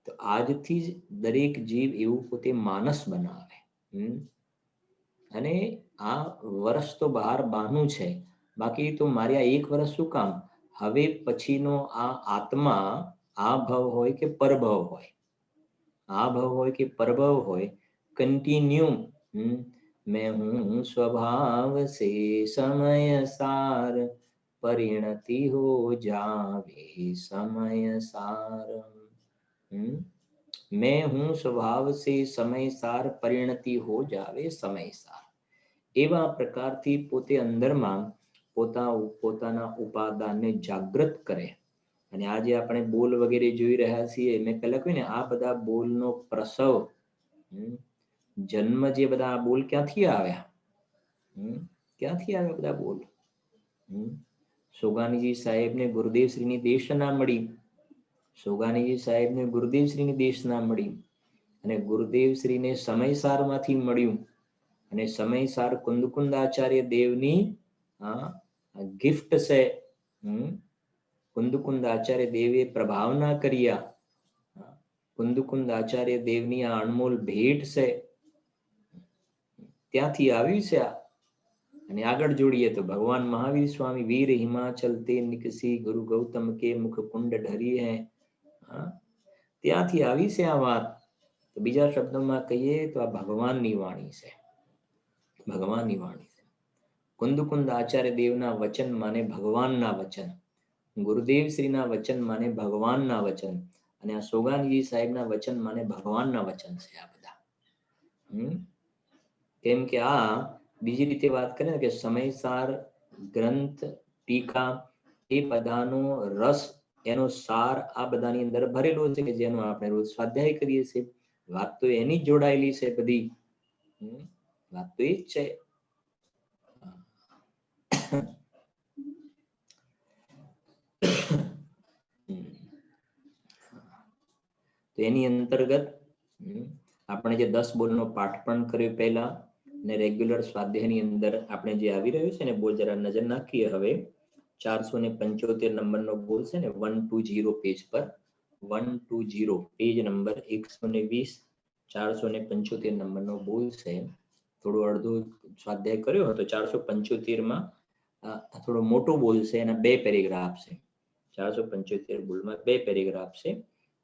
તો આજથી જ દરેક જીવ એવું પોતે માનસ બનાવે. અને આ વર્ષ તો બહાર બહાનું છે, બાકી તો મારે આ એક વર્ષ શું કામ? હવે પછીનો આ આત્મા, આ ભવ હોય કે પરભવ હોય, આ ભવ હોય કે પરભવ હોય, કન્ટિન્યુ मैं हूं स्वभाव से समय सार, परिणति हो जावे समय सार. मैं हूं स्वभाव से समय सार, परिणति हो जावे समय सार. એવા પ્રકારથી પોતે અંદરમાં પોતાના ઉપાદાનને જાગૃત કરે. અને આજે આપણે બોલ વગેરે જોઈ રહ્યા છીએ, મેં પહેલા કહ્યું ને, આ બધા બોલનો પ્રસવ, જન્મ, જે બધા બોલ ક્યાંથી આવ્યા? ક્યાંથી આવ્યા બધા બોલ? સોગાનીજી સાહેબને ગુરુદેવશ્રીની દેશના મળી. સોગાનીજી સાહેબને ગુરુદેવશ્રીની દેશના મળી. અને ગુરુદેવશ્રીને સમયસારમાંથી મળ્યું. અને સમયસાર કુંદકુંદ આચાર્ય દેવની ગિફ્ટ છે. કુંદકુંદ આચાર્ય દેવે પ્રભાવના કર્યા. કુંદકુંદ આચાર્ય દેવની આ અણમોલ ભેટ છે. ત્યાંથી આવ્યું છે આ. અને આગળ જોડીએ તો ભગવાન મહાવીર સ્વામી, વીર હિમાચલ તે નિકસી, ગુરુ ગૌતમ કે મુખ કુંડ ઢરી હૈ. ત્યાંથી આવી છે આ વાત. તો બીજા શબ્દોમાં કહીએ તો આ ભગવાનની વાણી છે. ભગવાનની વાણી છે. કુંદકુંદ આચાર્ય દેવના વચન માને ભગવાનના વચન. ગુરુદેવ શ્રીના વચન માને ભગવાનના વચન, અને આ સોગાનજી સાહેબના વચન માને ભગવાનના વચન છે આ બધા. કેમ કે આ બીજી રીતે વાત કરીએ કે સમયસાર ગ્રંથ ટીકા એ બધાનો રસ, એનો સાર આ બધાની અંદર ભરેલો છે કે જેનો આપણે રોજ સ્વાધ્યાય કરીએ છીએ. વાત તો એની જ જોડાયેલી છે બધી. વાત તો એ જ છે. તો એની અંતર્ગત આપણે જે 10 બોલનો પાઠ પણ કર્યો પહેલા, ને રેગ્યુલર સ્વાધ્યાયની અંદર આપણે જે આવી રહ્યું છે ને બોલ જરા નજર નાખીએ. હવે 475 નંબરનો બોલ છે ને 120 પેજ પર, 120 પેજ નંબર 120, 475 નંબરનો બોલ છે. થોડો અડધો સ્વાધ્યાય કર્યો હતો 475 માં. થોડો મોટો બોલ છે, એના 2 પેરેગ્રાફ છે. 475 બોલમાં 2 પેરેગ્રાફ છે.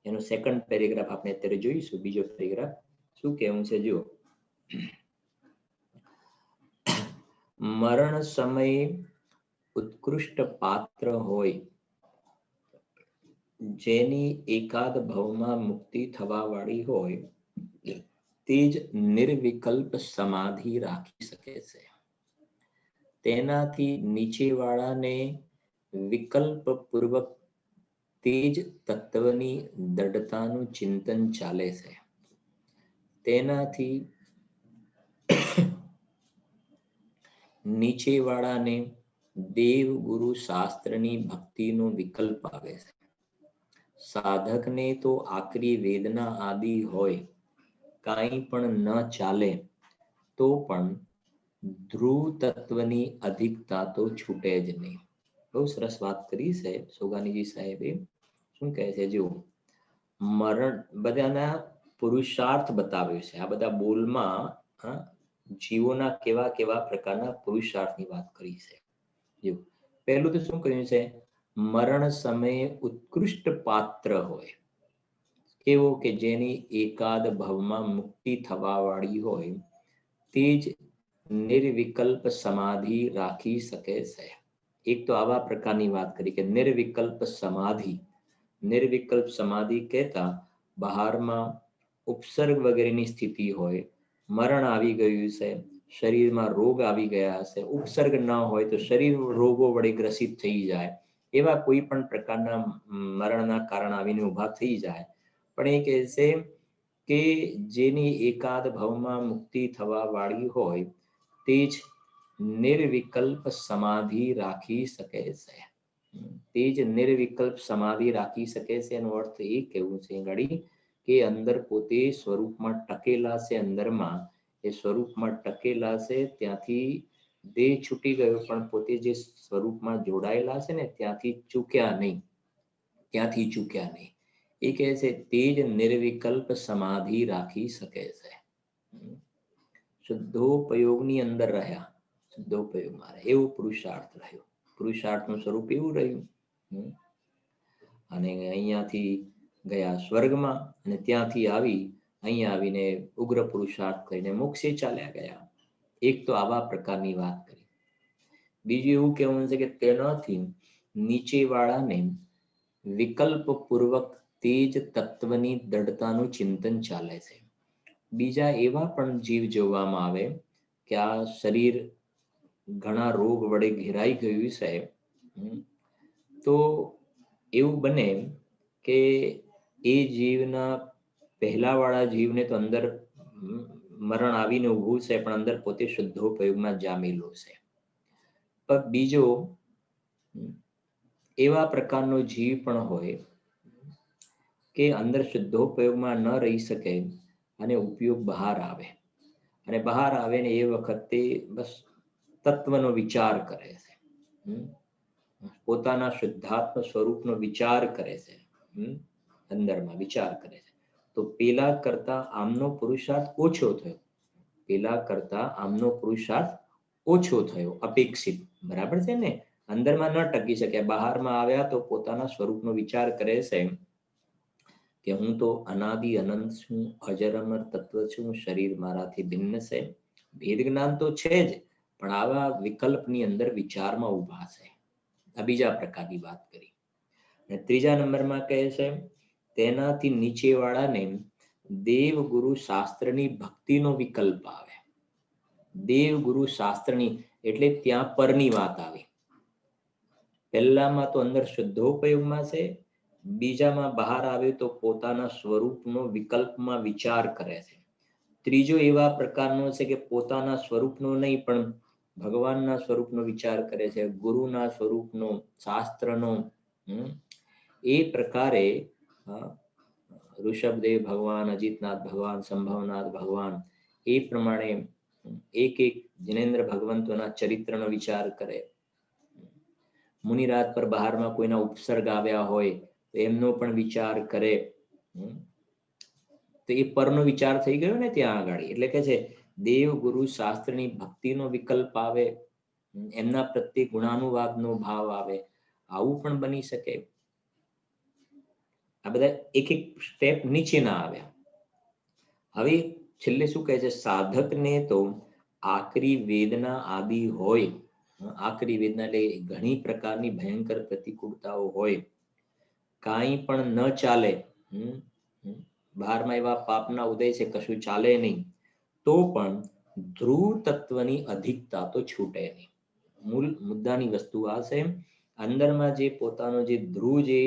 એનો સેકન્ડ પેરેગ્રાફ આપણે અત્યારે જોઈશું. બીજો પેરેગ્રાફ શું કહેવું છે જો. મરણ સમયે ઉત્કૃષ્ટ પાત્ર હોય, જેની એકાદ ભવમાં મુક્તિ થવા વાળી હોય, તે જ નિર્વિકલ્પ સમાધિ રાખી શકે છે. તેનાથી નીચેવાળાને વિકલ્પ પૂર્વક તે જ તત્વની દૃઢતાનું ચિંતન ચાલે છે. તેનાથી નીચેવાળાને દેવ ગુરુ શાસ્ત્રની ભક્તિનો વિકલ્પ આવે છે. સાધકને તો આકરી વેદના આદિ હોય, કાંઈ પણ ન ચાલે તો પણ ધ્રુવ તત્વની અધિકતા તો છૂટે જ નહીં. બહુ સરસ વાત કરી છે સોગાનીજી સાહેબે. શું કહે છે જો, મરણ બધાના પુરુષાર્થ બતાવ્યો છે આ બધા બોલમાં. જીવોના કેવા કેવા પ્રકારના પુરુષાર્થની વાત કરી છે. જો પહેલું તો શું કહ્યું છે, મરણ સમયે ઉત્કૃષ્ટ પાત્ર હોય. કેવો કે જેની એકાદ ભવમાં મુક્તિ થવા વાળી હોય, તે જ નિર્વિકલ્પ સમાધિ રાખી શકે છે. એક તો આવા પ્રકારની વાત કરી કે નિર્વિકલ્પ સમાધિ. નિર્વિકલ્પ સમાધિ કહેતા બહારમાં ઉપસર્ગ વગેરેની સ્થિતિ હોય, મરણ આવી ગયું છે, શરીરમાં રોગ આવી ગયા હશે, ઉપસર્ગ ન હોય તો શરીર રોગો વડે ગ્રસિત થઈ જાય, એવા કોઈ પણ પ્રકારના મરણના કારણ આવીને ઊભા થઈ જાય. પણ એ કહે છે કે જેની એકાદ ભવમાં મુક્તિ થવા વાળી હોય, તે જ નિર્વિકલ્પ સમાધિ રાખી શકે છે. તે જ નિર્વિકલ્પ સમાધિ રાખી શકે છે. એનો અર્થ એ કેવું છે ઘડી કે અંદર પોતે સ્વરૂપમાં ટકેલા છે, અંદરમાં એ સ્વરૂપમાં ટકેલા છે. ત્યાંથી દેહ છૂટી ગયો પણ પોતે જે સ્વરૂપમાં જોડાયેલા છે ને ત્યાંથી ચૂક્યા નહીં. ત્યાંથી ચૂક્યા નહીં. એ કહે છે તે જ નિર્વિકલ્પ સમાધિ રાખી શકે છે. શુદ્ધોપયોગની અંદર રહ્યા, શુદ્ધોપયોગમાં રહે એવો પુરુષાર્થ રહ્યો. પુરુષાર્થનું સ્વરૂપ એવું રહ્યું. અને અહીંયાથી ગયા સ્વર્ગમાં, અને ત્યાંથી આવી અહીંયા આવીને ઉગ્ર પુરુષાર્થ કરીને મોક્ષે ચાલ્યા ગયા. એક તો આવા પ્રકારની વાત કરી. બીજું એવું કહેવું છે કે તેનાથી નીચેવાળાને વિકલ્પ પૂર્વક તે જ તત્વની દૃઢતાનું ચિંતન ચાલે છે. બીજા એવા પણ જીવ જોવામાં આવે કે આ શરીર ઘણા રોગ વડે ઘેરાઈ ગયું છે, તો એવું બને કે એ જીવના પહેલા વાળા જીવને તો અંદર મરણ આવીને ઊભું છે, પણ અંદર પોતે શુદ્ધોપયોગમાં જામેલો છે. પણ બીજો એવા પ્રકારનો જીવ પણ હોય કે અંદર શુદ્ધોપયોગમાં ન રહી શકે અને ઉપયોગ બહાર આવે, અને બહાર આવે ને એ વખતે બસ તત્વનો વિચાર કરે છે, પોતાના શુદ્ધાત્મ સ્વરૂપનો વિચાર કરે છે, અંદરમાં વિચાર કરે છે. તો પેલા કરતા આમનો પુરુષાર્થ ઓછો થયો. પેલા કરતા આમનો પુરુષાર્થ ઓછો થયો, અપેક્ષિત. બરાબર છે ને? અંદરમાં ન ટકી શક્યા, બહારમાં આવ્યા તો પોતાના સ્વરૂપનો વિચાર કરે છે કે હું તો અનાદિ અનંત છું, અજર અમર તત્વ છું, શરીર મારાથી ભિન્ન છે. ભેદ જ્ઞાન તો છે જ, પણ આવા વિકલ્પની અંદર વિચારમાં ઊભા છે. આ બીજા પ્રકારની વાત કરી. અને ત્રીજા નંબરમાં કહે છે તેનાથી નીચેવાળાને દેવ ગુરુ શાસ્ત્રની ભક્તિનો વિકલ્પ આવે. દેવ ગુરુ શાસ્ત્રની એટલે ત્યાં પરની વાત આવી. પહેલામાં તો અંદર શુદ્ધોપયોગમાં છે, બીજામાં બહાર આવે તો પોતાના સ્વરૂપનો વિકલ્પમાં વિચાર કરે છે. ત્રીજો એવા પ્રકારનો છે કે પોતાના સ્વરૂપનો નહીં પણ ભગવાનના સ્વરૂપનો વિચાર કરે છે, ગુરુના સ્વરૂપનો, શાસ્ત્રનો. એ પ્રકારે ઋષભદેવ ભગવાન, અજીતનાથ ભગવાન, સંભવનાથ ભગવાન એ પ્રમાણે એક એક જિનેન્દ્ર ભગવંતોના ચરિત્રનો વિચાર કરે. મુનિરાજ પર બહારમાં કોઈના ઉપસર્ગ આવ્યા હોય તો એમનો પણ વિચાર કરે. તો એ પરનો વિચાર થઈ ગયો ને ત્યાં આગળ. એટલે કે છે દેવ ગુરુ શાસ્ત્રની ભક્તિનો વિકલ્પ આવે, એમના પ્રત્યે ગુણાનુવાદનો ભાવ આવે. આવું પણ બની શકે. આ બધા એક એક સ્ટેપ નીચેના આવ્યા. હવે છેલ્લે શું કહે છે, સાધકને તો આકરી વેદના આદિ હોય, આકરી વેદના એટલે ઘણી પ્રકારની ભયંકર પ્રતિકૂળતાઓ હોય, કાંઈ પણ ન ચાલે, બહારમાં એવા પાપના ઉદય છે, કશું ચાલે નહીં, તો પણ ધ્રુવ તત્વની અધિકતા તો છૂટે નહીં. મૂળ મુદ્દાની વસ્તુ આ છે. અંદરમાં જે પોતાનો જે ધ્રુવ, જે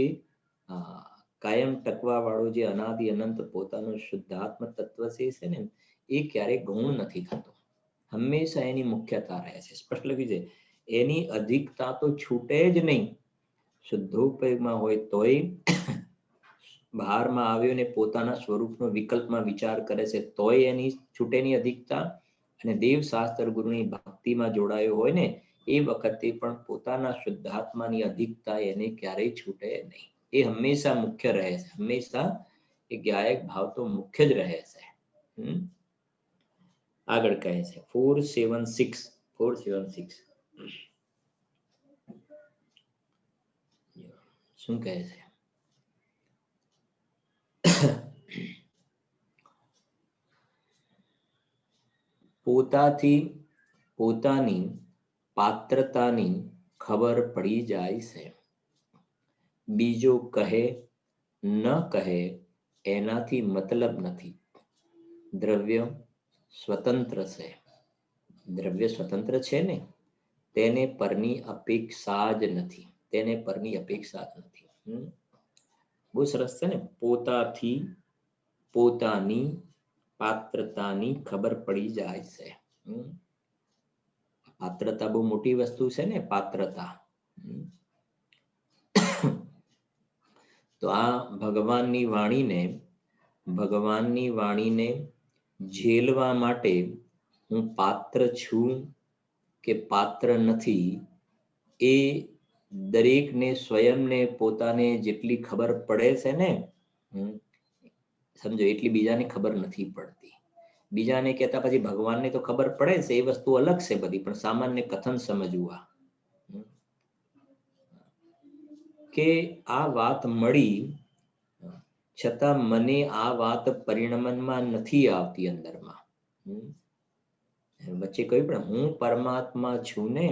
કાયમ ટકવા વાળો, જે અનાદિ અનંત પોતાનું શુદ્ધાત્મ તત્વ છે ને, એ ક્યારેય ગૌણ નથી થતો. હંમેશા એની મુખ્યતા રહે છે. સ્પષ્ટ લખ્યું છે, એની અધિકતા તો છૂટે જ નહીં. શુદ્ધોપયોગમાં હોય તોય, બહારમાં આવ્યો ને પોતાના સ્વરૂપનો વિકલ્પમાં વિચાર કરે છે તોય એની છૂટેની અધિકતા, અને દેવ શાસ્ત્ર ગુરુની ભક્તિમાં જોડાયો હોય ને એ વખતે પણ પોતાના શુદ્ધાત્માની અધિકતા એને ક્યારેય છૂટે નહીં. એ હંમેશા મુખ્ય રહે છે. હંમેશા એ ગાયક ભાવ તો મુખ્ય જ રહે છે. આગળ કહે છે 476 શું કહે છે? પોતાથી પોતાની પાત્રતાની ખબર પડી જાય છે. બીજો કહે ન કહે એનાથી મતલબ નથી. દ્રવ્ય સ્વતંત્ર છે. દ્રવ્ય સ્વતંત્ર છે ને, તેને પરની અપેક્ષા જ નથી. તેને પરની અપેક્ષા જ નથી. બહુ સરસ છે ને. પોતાથી પોતાની પાત્રતાની ખબર પડી જાય છે. પાત્રતા બહુ મોટી વસ્તુ છે ને, પાત્રતા. તો આ ભગવાનની વાણીને ઝેલવા માટે હું પાત્ર છું કે પાત્ર નથી, એ દરેકને સ્વયંને પોતાને જેટલી ખબર પડે છે ને, સમજો એટલી બીજાને ખબર નથી પડતી. બીજાને કહેતા પછી ભગવાનને તો ખબર પડે છે, એ વસ્તુ અલગ છે બધી, પણ સામાન્ય કથન સમજવા કે આ વાત મળી છતાં મને આ વાત પરિણમનમાં નથી આવતી. અંદરમાં વચ્ચે કહ્યું પણ હું પરમાત્મા છું ને,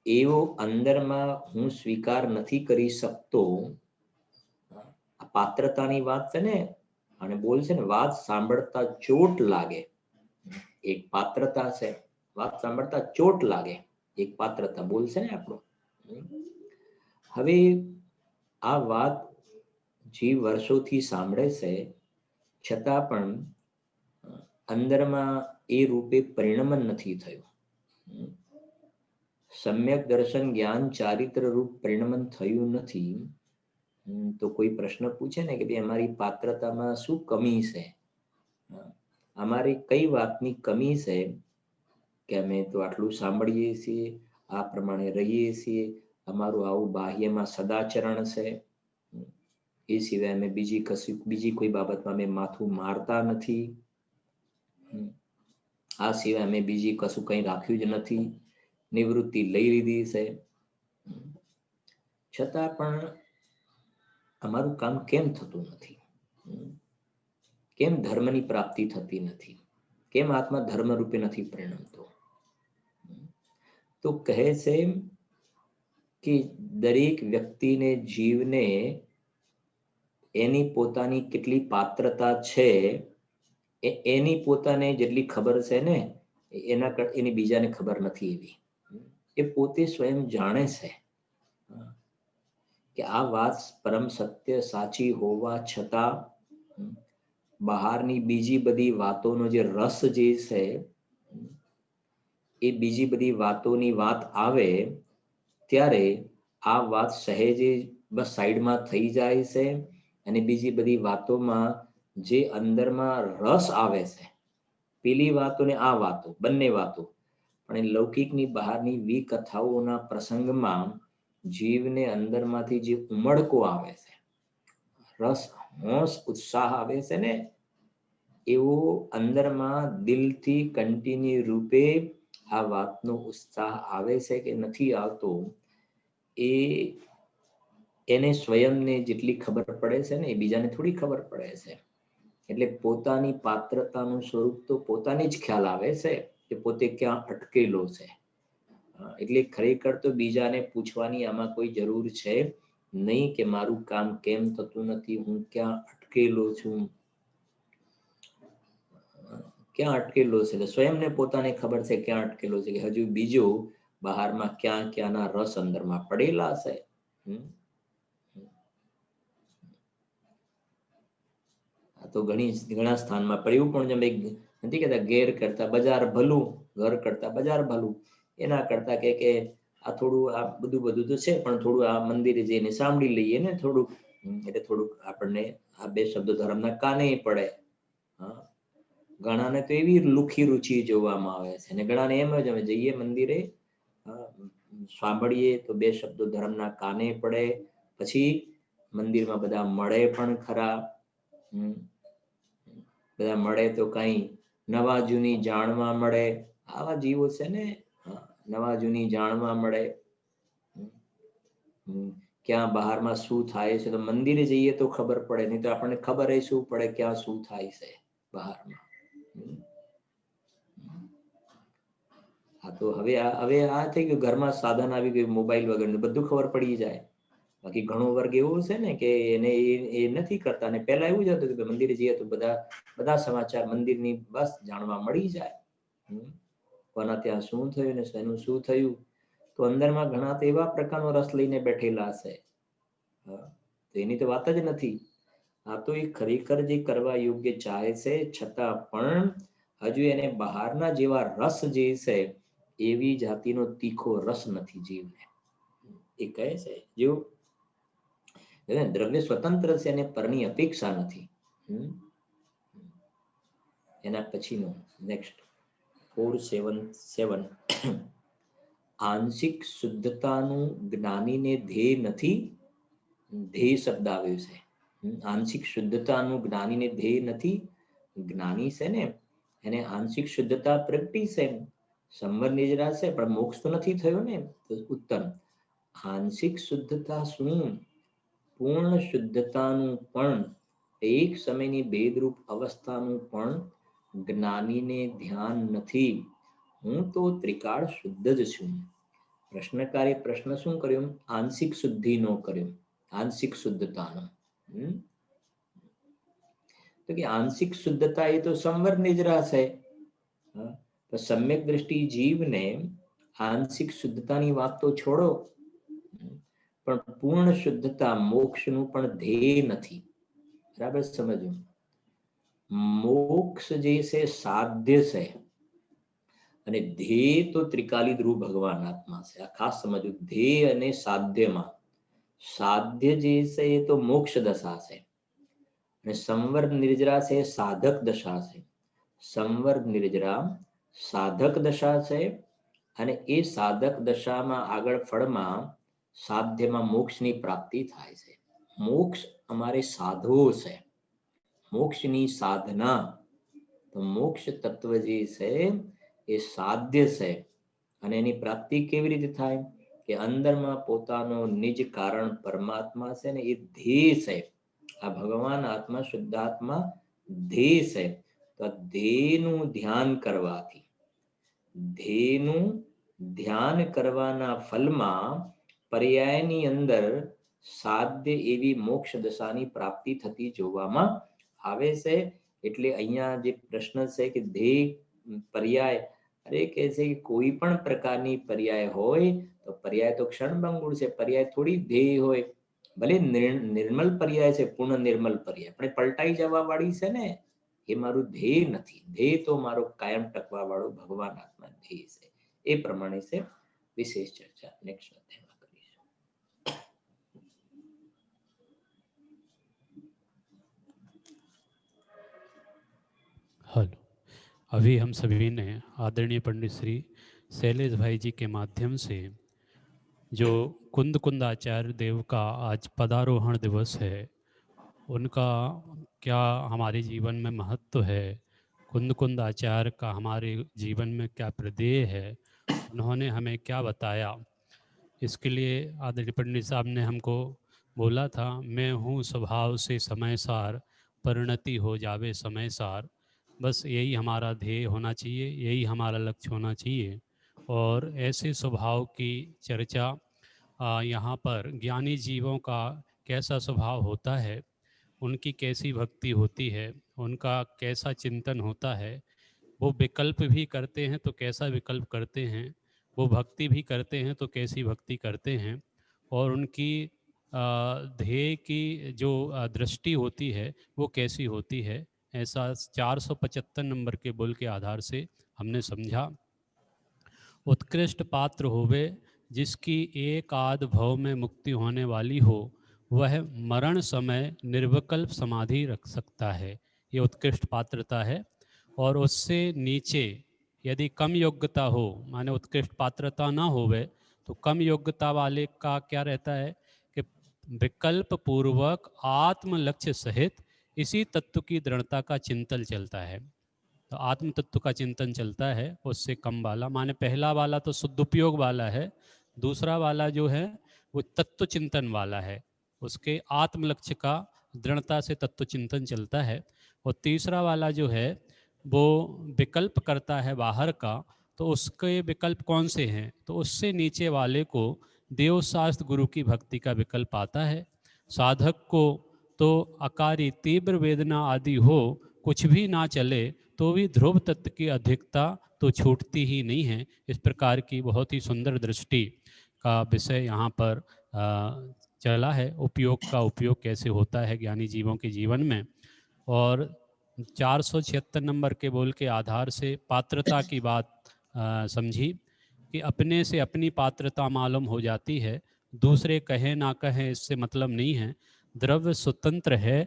એવો અંદરમાં હું સ્વીકાર નથી કરી શકતો. આ પાત્રતાની વાત છે ને, અને બોલ છે ને, વાત સાંભળતા ચોટ લાગે. એક પાત્રતા છે, વાત સાંભળતા ચોટ લાગે. એક પાત્રતા બોલ છે ને આપણો. હવે આ વાત જે વર્ષોથી સાંભળે છે, છતાં પણ અંદરમાં એ રૂપે પરિણમન નથી થયું. સમ્યક દર્શન જ્ઞાન ચારિત્ર રૂપ પરિણમન થયું નથી. તો કોઈ પ્રશ્ન પૂછે ને કે ભાઈ અમારી પાત્રતામાં શું કમી છે, અમારી કઈ વાતની કમી છે કે અમે તો આટલું સાંભળીએ છીએ, આ પ્રમાણે રહીએ છીએ, અમારું આવું બાહ્યમાં સદાચરણ છે, એ સિવાય અમે બીજી કોઈ બાબતમાં અમે માથું મારતા નથી, આ સિવાય અમે બીજી કશું કંઈ રાખ્યું જ નથી, નિવૃત્તિ લઈ લીધી છે, છતાં પણ અમારું કામ કેમ થતું નથી? કેમ ધર્મની પ્રાપ્તિ થતી નથી? કેમ આત્મા ધર્મ રૂપે નથી પરિણમતો? તો કહે છે કે દરેક વ્યક્તિને જીવને એની પોતાની કેટલી પાત્રતા છે એની પોતાને જેટલી ખબર છે ને એની બીજાને ખબર નથી એવી. એ પોતે સ્વયં જાણે છે કે આ વાત પરમ સત્ય સાચી હોવા છતાં બહારની બીજી બધી વાતોનો જે રસ જે છે એ બીજી બધી વાતોની વાત આવે ત્યારે આ વાત સહેજે બસ સાઈડમાં થઈ જાય છે અને બીજી બધી વાતોમાં જે અંદરમાં રસ આવે છે પેલી વાતો ને આ વાતો બંને વાતો પણ લૌકિકની બહારની વિકથાઓના પ્રસંગમાં જીવને અંદરમાંથી જે ઉમળકો આવે છે, રસ હોશ ઉત્સાહ આવે છે ને એવો અંદરમાં દિલથી કન્ટિન્યુ રૂપે આ વાતનો ઉત્સાહ આવે છે કે નથી આવતો એ એને સ્વયંને જેટલી ખબર પડે છે ને એ બીજાને થોડી ખબર પડે છે. એટલે પોતાની પાત્રતાનું સ્વરૂપ તો પોતાને જ ખ્યાલ આવે છે કે પોતે ક્યાં અટકેલો છે. એટલે ખરેખર તો બીજાને પૂછવાની આમાં કોઈ જરૂર છે નહીં કે મારું કામ કેમ થતું નથી, હું ક્યાં અટકેલો છું, ક્યાં અટકેલો છે. એટલે સ્વયંને પોતાને ખબર છે ક્યાં અટકેલો છે કે હજુ બીજો બહારમાં ક્યાં ક્યાંના રસ અંદરમાં પડેલા છે. તો ઘણા સ્થાનમાં પણ એવું પણ નથી કહેતા ઘેર કરતા બજાર ભલું, ઘર કરતા બજાર ભલું. એના કરતા કે આ થોડું આ બધું તો છે પણ થોડું આ મંદિરે જઈને સાંભળી લઈએ ને થોડુંક, એટલે થોડુંક આપણને આ બે શબ્દો ધર્મના કાને પડે. ઘણાને તો એવી લુખી રુચિ જોવામાં આવે છે અને ઘણાને એમ જ અમે જઈએ મંદિરે સાંભળીએ તો બે શબ્દો ધર્મના કાને પડે, પછી મંદિરમાં બધા મળે પણ ખરા, બધા મળે તો કઈ નવા જૂની જાણવા મળે. આવા જીવો છે ને નવા જૂની જાણવા મળે. ક્યાં બહારમાં શું થાય છે તો મંદિરે જઈએ તો ખબર પડે, નહીં તો આપણને ખબર શું પડે ક્યાં શું થાય છે બહારમાં. હા તો હવે આ થઈ ગયું, ઘરમાં સાધન આવી ગયું મોબાઈલ વગર બધું ખબર પડી જાય. બાકી ઘણો વર્ગ એવો છે ને કે એને એ નથી કરતા. અને પહેલા એવું જ હતું કે મંદિરે જઈએ તો બધા સમાચાર મંદિરની બસ જાણવા મળી જાય. કોના ત્યાં શું થયું ને શેનું શું થયું. તો અંદરમાં ઘણા તો એવા પ્રકારનો રસ લઈને બેઠેલા છે, તો એની તો વાત જ નથી. આ તો એ ખરેખર જે કરવા યોગ્ય ચાહે છે છતાં પણ હજુ એને બહારના જેવા રસ જે છે એવી જાતિનો તીખો રસ નથી જીવને. એ કહે છે જો દ્રવ્ય સ્વતંત્ર છે અને પરની અપેક્ષા નથી. એના પછીનું નેક્સ્ટ 477 આંશિક શુદ્ધતાનું જ્ઞાનીને ધ્યેય નથી. ધ્યેય શબ્દ આવ્યો છે. આંશિક શુદ્ધતાનું જ્ઞાનીને ધ્યેય નથી. જ્ઞાની છે ને એને આંશિક શુદ્ધતા પ્રગટી છે, સંવર નિજરા છે પણ મોક્ષ તો નથી થયો ને. તો ઉત્તમ આંશિક શુદ્ધતા શું, પૂર્ણ શુદ્ધતાનું પણ એક સમયની ભેદરૂપ અવસ્થાનું પણ જ્ઞાનીને ધ્યાન નથી. હું તો ત્રિકાળ શુદ્ધ જ છું. પ્રશ્નકારે પ્રશ્ન શું કર્યો, આંશિક શુદ્ધિનો કર્યો, આંશિક શુદ્ધતાનો. તો કે આંશિક શુદ્ધતા એ તો સંવર નિજરા છે. તો સમ્યક દ્રષ્ટિ જીવને આંશિક શુદ્ધતાની વાત તો છોડો, પણ પૂર્ણ શુદ્ધતા મોક્ષનું પણ ધ્યેય નથી. બરાબર સમજવું. મોક્ષ જે છે સાધ્ય છે અને ધ્યેય તો ત્રિકાલી ધ્રુવ ભગવાન આત્મા છે. આ ખાસ સમજવું, ધ્યેય અને સાધ્યમાં સાધ્ય જે છે એ તો મોક્ષ દશા છે અને સંવર નિર્જરા છે સાધક દશા છે. સંવર નિર્જરા સાધક દશા છે અને એ સાધક દશામાં આગળ ફળમાં સાધ્યમાં મોક્ષની પ્રાપ્તિ થાય છે. મોક્ષ અમારે સાધવો છે, મોક્ષની સાધના. તો મોક્ષ તત્વ જે છે એ સાધ્ય છે અને એની પ્રાપ્તિ કેવી રીતે થાય કે અંદરમાં પોતાનો નિજ કારણ પરમાત્મા છે ને એ ધ્યેય છે. આ ભગવાન આત્મા શુદ્ધાત્મા ધ્યેય છે. તો આ ધ્યેયનું ધ્યાન કરવાથી, ધ્યેયનું ધ્યાન કરવાના ફલમાં પર્યાયની અંદર સાધ્ય એવી મોક્ષ દશાની પ્રાપ્તિ થતી જોવામાં આવે છે। એટલે અહીંયા જે પ્રશ્ન છે કે ધ્યેય પર્યાય, અરે કે છે કે કોઈ પણ પ્રકારની પર્યાય હોય તો પર્યાય તો ક્ષણભંગુર છે, પર્યાય થોડી ધ્યેય હોય। ભલે નિર્મલ પર્યાય છે, પૂર્ણ નિર્મલ પર્યાય પણ પલટાઈ જવા વાળી છે ને, એ મારું ધ્યેય નથી। ધ્યેય તો મારો કાયમ ટકવા વાળો ભગવાન આત્મા ધ્યેય છે। એ પ્રમાણે છે। વિશેષ ચર્ચા નેક્સ્ટ અધ્યાયમાં કરીશું।
हेलो, अभी हम सभी ने आदरणीय पंडित श्री शैलेश भाई जी के माध्यम से जो कुंद कुंदाचार्य देव का आज पदारोहण दिवस है, उनका क्या हमारे जीवन में महत्व है, कुंद कुंदाचार्य का हमारे जीवन में क्या प्रदेय है, उन्होंने हमें क्या बताया, इसके लिए आदरणीय पंडित साहब ने हमको बोला था, मैं हूँ स्वभाव से समय सार, परिणति हो जावे समय सार। बस यही हमारा ध्येय होना चाहिए, यही हमारा लक्ष्य होना चाहिए। और ऐसे स्वभाव की चर्चा यहाँ पर ज्ञानी जीवों का कैसा स्वभाव होता है, उनकी कैसी भक्ति होती है, उनका कैसा चिंतन होता है, वो विकल्प भी करते हैं तो कैसा विकल्प करते हैं, वो भक्ति भी करते हैं तो कैसी भक्ति करते हैं, और उनकी ध्येय की जो दृष्टि होती है वो कैसी होती है। ऐसा 475 नंबर के बोल के आधार से हमने समझा। उत्कृष्ट पात्र होवे जिसकी एक आध भव में मुक्ति होने वाली हो, वह मरण समय निर्विकल्प समाधि रख सकता है। ये उत्कृष्ट पात्रता है। और उससे नीचे यदि कम योग्यता हो, माने उत्कृष्ट पात्रता ना होवे तो कम योग्यता वाले का क्या रहता है कि विकल्प पूर्वक आत्म लक्ष्य सहित इसी तत्व की दृढ़ता का चिंतन चलता है। तो आत्म तत्व का चिंतन चलता है। उससे कम वाला, माने पहला वाला तो सदुपयोग वाला है, दूसरा वाला जो है वो तत्व चिंतन वाला है, उसके आत्म लक्ष्य का दृढ़ता से तत्व चिंतन चलता है। और तीसरा वाला जो है वो विकल्प करता है बाहर का, तो उसके विकल्प कौन से हैं, तो उससे नीचे वाले को देव शास्त्र गुरु की भक्ति का विकल्प आता है। साधक को तो अकारी तीव्र वेदना आदि हो, कुछ भी ना चले तो भी ध्रुव तत्व की अधिकता तो छूटती ही नहीं है। इस प्रकार की बहुत ही सुंदर दृष्टि का विषय यहाँ पर चला है। उपयोग का उपयोग कैसे होता है ज्ञानी जीवों के जीवन में। और 476 नंबर के बोल के आधार से पात्रता की बात समझी कि अपने से अपनी पात्रता मालूम हो जाती है, दूसरे कहे ना कहे इससे मतलब नहीं है। द्रव्य स्वतंत्र है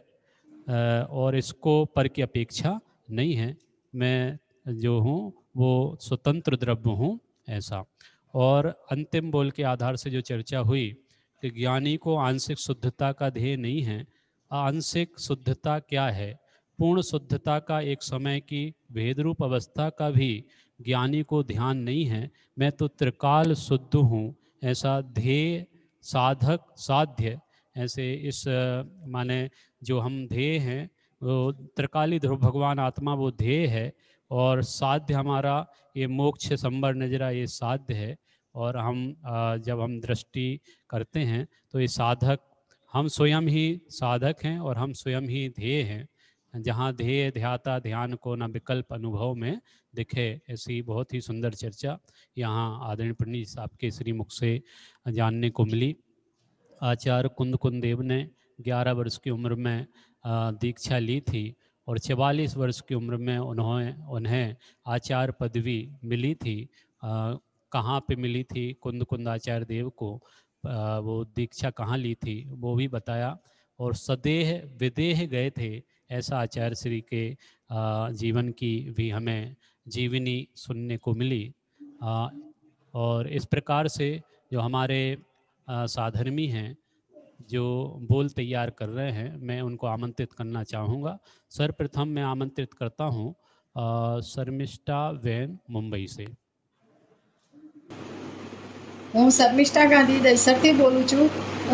और इसको पर की अपेक्षा नहीं है। मैं जो हूँ वो स्वतंत्र द्रव्य हूँ, ऐसा। और अंतिम बोल के आधार से जो चर्चा हुई कि ज्ञानी को आंशिक शुद्धता का ध्येय नहीं है। आंशिक शुद्धता क्या है? पूर्ण शुद्धता का एक समय की भेदरूप अवस्था का भी ज्ञानी को ध्यान नहीं है। मैं तो त्रिकाल शुद्ध हूँ, ऐसा ध्येय साधक साध्य, ऐसे इस माने जो हम ध्येय हैं वो त्रिकाली ध्रुव भगवान आत्मा वो ध्येय है, और साध्य हमारा ये मोक्ष संबर नजरा ये साध्य है। और हम जब हम दृष्टि करते हैं तो ये साधक हम स्वयं ही साधक हैं और हम स्वयं ही ध्येय हैं। जहाँ ध्येय ध्याता ध्यान को न विकल्प अनुभव में दिखे, ऐसी बहुत ही सुंदर चर्चा यहाँ आदरणीय पंडित साहब के श्री मुख से जानने को मिली। आचार्य कुंद कुंद देव ने 11 वर्ष की उम्र में दीक्षा ली थी और 44 वर्ष की उम्र में उन्हें आचार्य पदवी मिली थी। कहाँ पे मिली थी कुंद कुंद आचार्य देव को, वो दीक्षा कहाँ ली थी वो भी बताया। और सदेह विदेह गए थे, ऐसा आचार्य श्री के जीवन की भी हमें जीवनी सुनने को मिली। और इस प्रकार से जो हमारे साधर्मी हैं जो बोल तैयार कर रहे हैं, मैं उनको आमंत्रित करना चाहूँगा। सर्वप्रथम मैं आमंत्रित करता हूँ शर्मिष्ठा वेन मुंबई से।
હું શર્મિષ્ઠા ગાંધી દહીસરથી બોલું છું।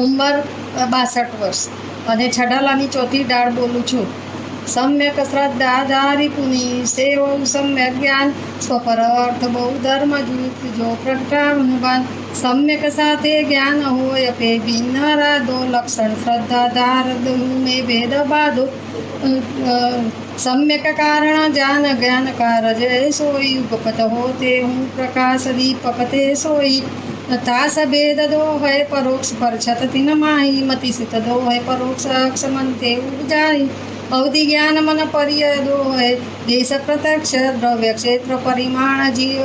ઉંમર 62 વર્ષ અને છડાલાની ચોથી દાળ બોલું છું। सम्यक श्रद्धाधारी पुनि सेवो सम्यक ज्ञान स्वपर अर्थ बहु धर्म जूत जो प्रगटा हनुमान सम्यक साथे ज्ञान होय पे भिन्न राधो लक्षण श्रद्धा धारद में भेद बाधो सम्यक कारण ज्ञान ज्ञान कारज सोई उपपत होते हूँ प्रकाश दीपक ते सोई तास भेद दो है परोक्ष परछत तिन माही मति सित दो है परोक्ष अक्ष मन ते उपजाई अवधि ज्ञान मन परिय दो है देश प्रत्यक्ष द्रव्य क्षेत्र परिमाण जीव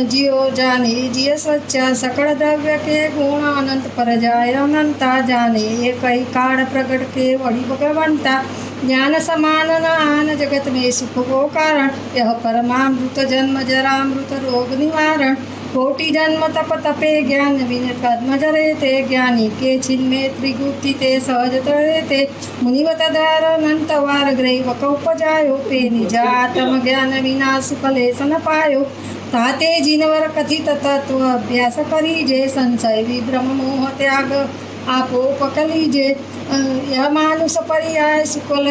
जियो जाने जिय सच्चा सकल द्रव्य के गुण अनंत पर जाय अनंता जाने ये कई काल प्रकट के वही भगवंता ज्ञान समान न आन जगत में सुख को कारण यह परमामृत जन्म जरामृत रोग निवारण कोटि जन्म तप तपे ज्ञान विन पद्म जरे ते ज्ञानी के छिन्मे त्रिगुप्ति ते सहज तरे ते मुनिवत दार अनंत वार ग्रह उपजायो पे निज आत्म ज्ञान विना सुख लेस न पायो ताते जिनवर कथित तत्व अभ्यास करीजे संशय विभ्रम मोह त्याग आपो पकलीजे यह मानुष पर्याय सुकल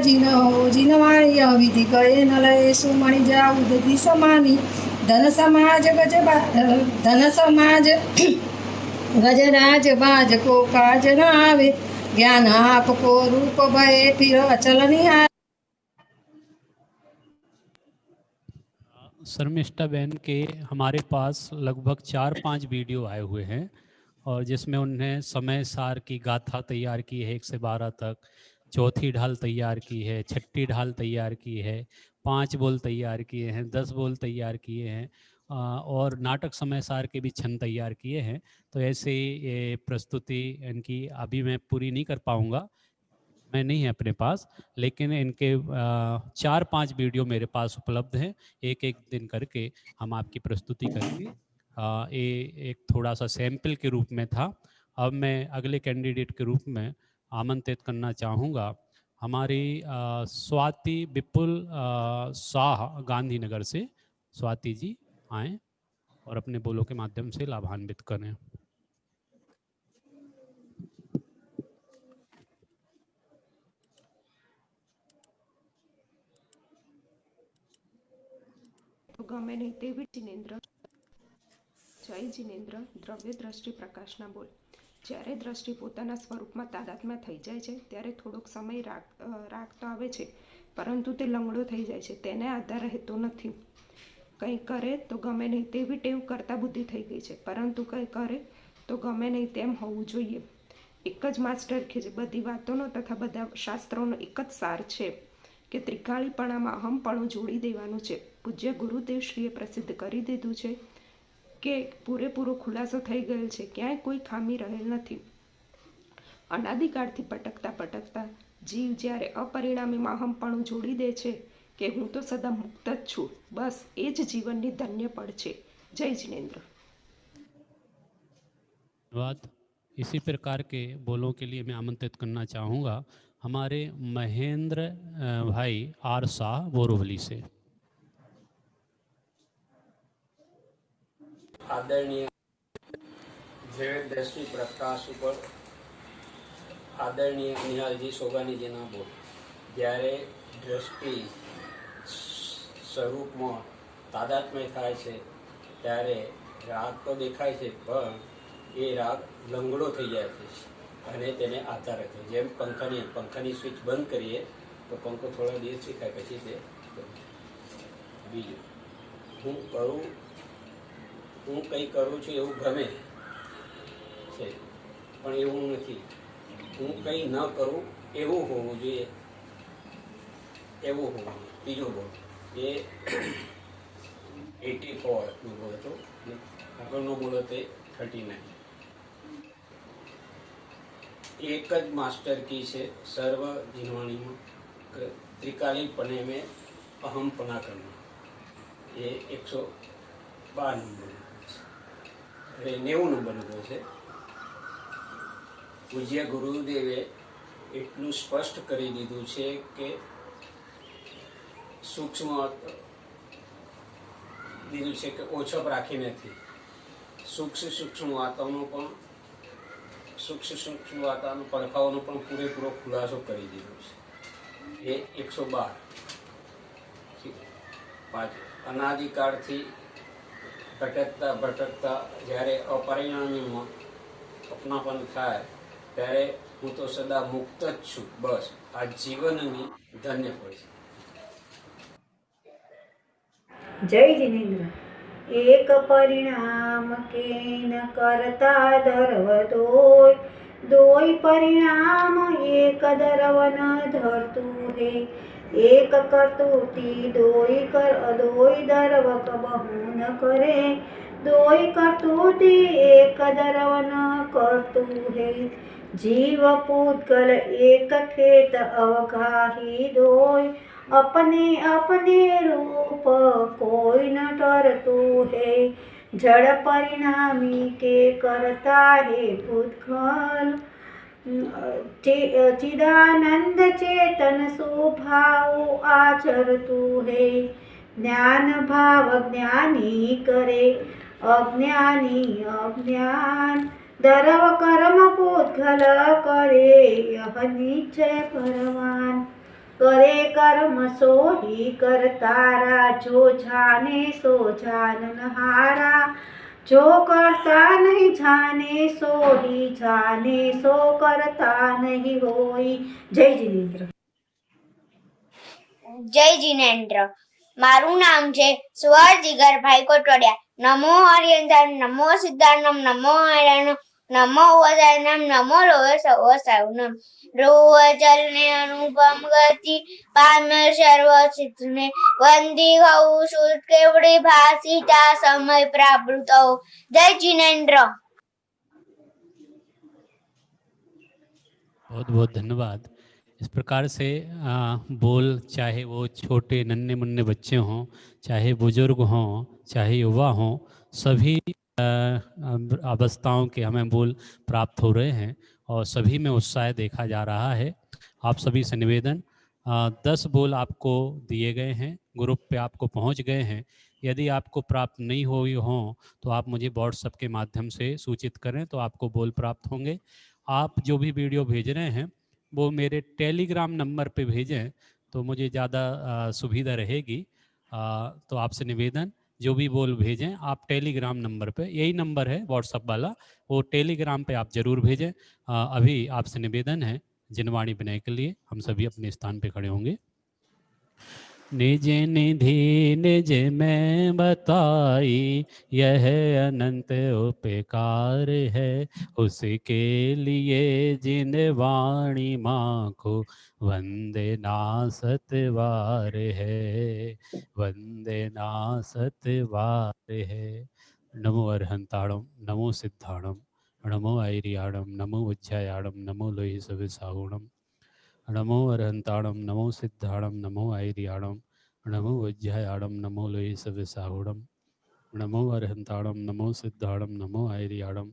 जिन हो जिनवाणी यह विधि गए न लय सुमणि जाऊ दधि समानी धन समाज गजराज बाज को काज न आवे ज्ञान आप को रूप भय फिर अचल निहार।
शर्मिष्ठा बहन के हमारे पास लगभग 4-5 वीडियो आए हुए हैं और जिसमें उन्हें समय सार की गाथा तैयार की है 1 से 12 तक, चौथी ढाल तैयार की है, छठी ढाल तैयार की है, 5 बोल तैयार किए हैं, 10 बोल तैयार किए हैं और नाटक समय सार के भी छंद तैयार किए हैं। तो ऐसे ये प्रस्तुति इनकी अभी मैं पूरी नहीं कर पाऊँगा, मैं नहीं है अपने पास, लेकिन इनके 4-5 वीडियो मेरे पास उपलब्ध हैं। एक दिन करके हम आपकी प्रस्तुति करेंगे। ये एक थोड़ा सा सैंपल के रूप में था। अब मैं अगले कैंडिडेट के रूप में आमंत्रित करना चाहूँगा हमारी स्वाति विपुल शाह गांधीनगर से। स्वाति जी आएँ और अपने बोलों के माध्यम से लाभान्वित करें।
તો ગમે નહીં તેવી જિનેન્દ્ર જય જિનેન્દ્ર દ્રવ્ય દ્રષ્ટિ પ્રકાશના બોલ જ્યારે દ્રષ્ટિ પોતાના સ્વરૂપમાં તાદાત્મ્ય થઈ જાય છે ત્યારે થોડોક સમય રાગ તો આવે છે પરંતુ તે લંગડો થઈ જાય છે, તેને આધાર રહેતો નથી. કંઈ કરે તો ગમે નહીં તેવી ટેવ કરતા બુદ્ધિ થઈ ગઈ છે, પરંતુ કંઈ કરે તો ગમે નહીં તેમ હોવું જોઈએ. એક જ માસ્ટર કે જે બધી વાતોનો તથા બધા શાસ્ત્રોનો એક જ સાર છે કે ત્રિકાળીપણામાં અહમપણું જોડી દેવાનું છે. પૂજ્ય ગુરુદેવશ્રીએ પ્રસિદ્ધ કરી દીધું છે કે પૂરેપૂરો ખુલાસો થઈ ગયેલ છે, ક્યાંય કોઈ ખામી રહેલ નથી. અનાદિકાળથી ભટકતા જીવ જ્યારે અપરિણામીમાં અહમપણું જોડી દે છે કે હું તો સદા મુક્ત જ છું, બસ એ જ જીવનની ધન્ય પળ છે. જય जिनेन्द्र।
धन्यवाद। इसी प्रकार के बोलों के लिए मैं आमंत्रित करना चाहूँगा हमारे महेंद्र भाई आर शाह बोरोवली से।
आदरणीय જેવે દ્રષ્ટિ પ્રકાશ ઉપર આદરણીય નિહાલજી સોગાનીજીના બોલ જ્યારે દ્રષ્ટિ સ્વરૂપમાં તાદાત્મ્ય થાય છે ત્યારે રાગ તો દેખાય છે પણ એ રાગ લંગડો થઈ જાય છે અને તેને આધાર છે. જેમ પંખાની સ્વિચ બંધ કરીએ તો પંખો થોડા દિવસ શીખાય પછી તે બીજું હું કંઈ કરું છું એવું ગમે છે પણ એવું નથી. હું કંઈ ન કરું એવું હોવું જોઈએ, એવું હોવું જોઈએ. ત્રીજો બોલ એ 84નો બોલ હતો, આગળનો બોલ હતો 39. एक ज मास्टर की से सर्व जिनवाणी में त्रिकालीपने में अहमपना करना ये 112 नंबर अरे 90 नंबर है. पूज्य गुरुदेवे એટલું સ્પષ્ટ કરી દીધું છે કે સૂક્ષ્મ દીધું છે કે ઓછપ રાખી નથી. સૂક્ષ્મ વાતોનો પણ સૂક્ષ્મ વાતાવરણ પડખાઓનો પણ પૂરેપૂરો ખુલાસો કરી દીધો છે. એ 112 અનાદિકાળથી ભટકતા ભટકતા જ્યારે અપરિણામીમાં અપનાપન થાય ત્યારે હું તો સદા મુક્ત જ છું, બસ આ જીવનની ધન્ય હોય છે.
જય જિનેન્દ્ર. એક પરિણામ કે ન કરતા દર્વ દોય, દોય પરિણામ એક દર્વ ન ધરતું હે. એક કરતુતી દોય દર્વ કબહુ ન કરે, દોય કરતુતી એક દર્વ ન કરતું હે. जीव पूतगल एक खेत अवगाही दोय, अपने अपने रूप कोई न डरतु है. जड़ परिणामी के करता है पूतगल, चिदानंद चेतन स्वभाव आचरतु है. ज्ञान भाव ज्ञानी करे, अज्ञानी अज्ञान, दर्व कर्म पूतगल करे यह निश्चय परवान. करे कर्म सो ही करतारा, जो जाने सो जाननहारा. जो करता नहीं जाने सो ही जाने, सो करता नहीं होई. जय जिनेन्द्र.
જય જીનેન્દ્ર. મારું નામ છે સુહાસ જીગરભાઈ કોટડિયા. નમો હરિયંતમ, નમો સિદ્ધાર્થમ, નમો હરિયાણમ, નમો વદાનમ, નમો લોહ સવસાવનમ. રોહ જલને અનુપમ ગતિ, પામ્ય સર્વ સિદ્ધને. વંદી હઉ શુદ્ધ કેવડી ભાષિતા, સમય પ્રાપ્ત હો. જય જીનેન્દ્ર.
बहुत बहुत धन्यवाद. इस प्रकार से बोल, चाहे वो छोटे नन्हे मुन्ने बच्चे हों, चाहे बुजुर्ग हों, चाहे युवा हों, सभी अवस्थाओं के हमें बोल प्राप्त हो रहे हैं और सभी में उत्साह देखा जा रहा है. आप सभी से निवेदन, 10 बोल आपको दिए गए हैं, ग्रुप पे आपको पहुंच गए हैं. यदि आपको प्राप्त नहीं हुई हों तो आप मुझे व्हाट्सएप के माध्यम से सूचित करें तो आपको बोल प्राप्त होंगे. आप जो भी वीडियो भेज रहे हैं वो मेरे टेलीग्राम नंबर पे भेजें तो मुझे ज़्यादा सुविधा रहेगी. तो आपसे निवेदन, जो भी बोल भेजें आप टेलीग्राम नंबर पे, यही नंबर है व्हाट्सएप वाला, वो टेलीग्राम पे आप ज़रूर भेजें. अभी आपसे निवेदन है जिनवाणी विनय के लिए हम सभी अपने स्थान पे खड़े होंगे. निज निधि निज में बताई, यह अनंत उपकार है. उसके लिए जिन वाणी माँ को वंदना सतवार है, वंदना सतवार है. नमो अरहंताणम, नमो सिद्धाणम, नमो ऐरियाणम, नमो उज्जयाणम, नमो लोहि सविसाहुणम. नमो अरहंताणम, नमो सिद्धाणम, नमो ऐरियाणम, नमो वज्रयाणम, नमो लोहि सविसाहुणम. नमो अरहंताणम, नमो सिद्धाणम, नमो ऐरियाणम,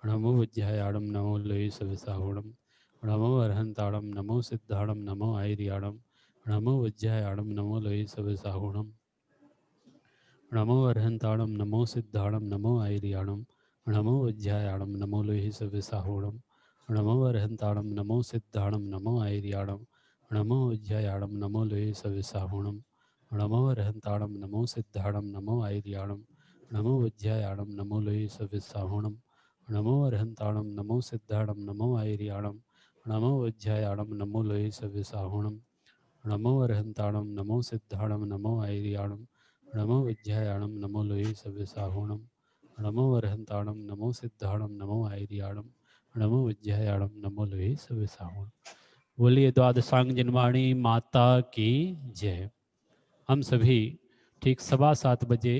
नमो वज्रयाणम, नमो लोहि सविसाहुणम. नमो अरहंताणम, नमो सिद्धाणम, नमो ऐरियाणम, नमो वज्रयाणम, नमो लोहि सविसाहुणम. नमो अरहंताणम, नमो सिद्धाणम, नमो ऐरियाणम, नमो वज्रयाणम, नमो लोहि सविसाहुणम. नमो अरहंताणम, नमो सिद्धाणम, नमो ऐरियाणम, नमो उज्जयाणम, नमो लोहि सविसाहुणम. नमो अरहंताणम, नमो सिद्धाणम, नमो ऐरियाणम, नमो उज्जयाणम, नमो लोहि सविसाहुणम. नमो अरहंताणम, नमो सिद्धाणम, नमो ऐरियाणम, नमो उज्जयाणम, नमो लोहि सविसाहुणम. नमो अरहंताणम, नमो सिद्धाणम, नमो ऐरियाणम, नमो उज्जयाणम, नमो लोहि सविसाहुणम. नमो अरहंताणम, नमो सिद्धाणम, नमो ऐरियाणम, नमो उज्जयाणम, नमो लोहि सविसाहुणम. बोलिए द्वादशांग जिनवाणी माता की जय. हम सभी ठीक 7:15 बजे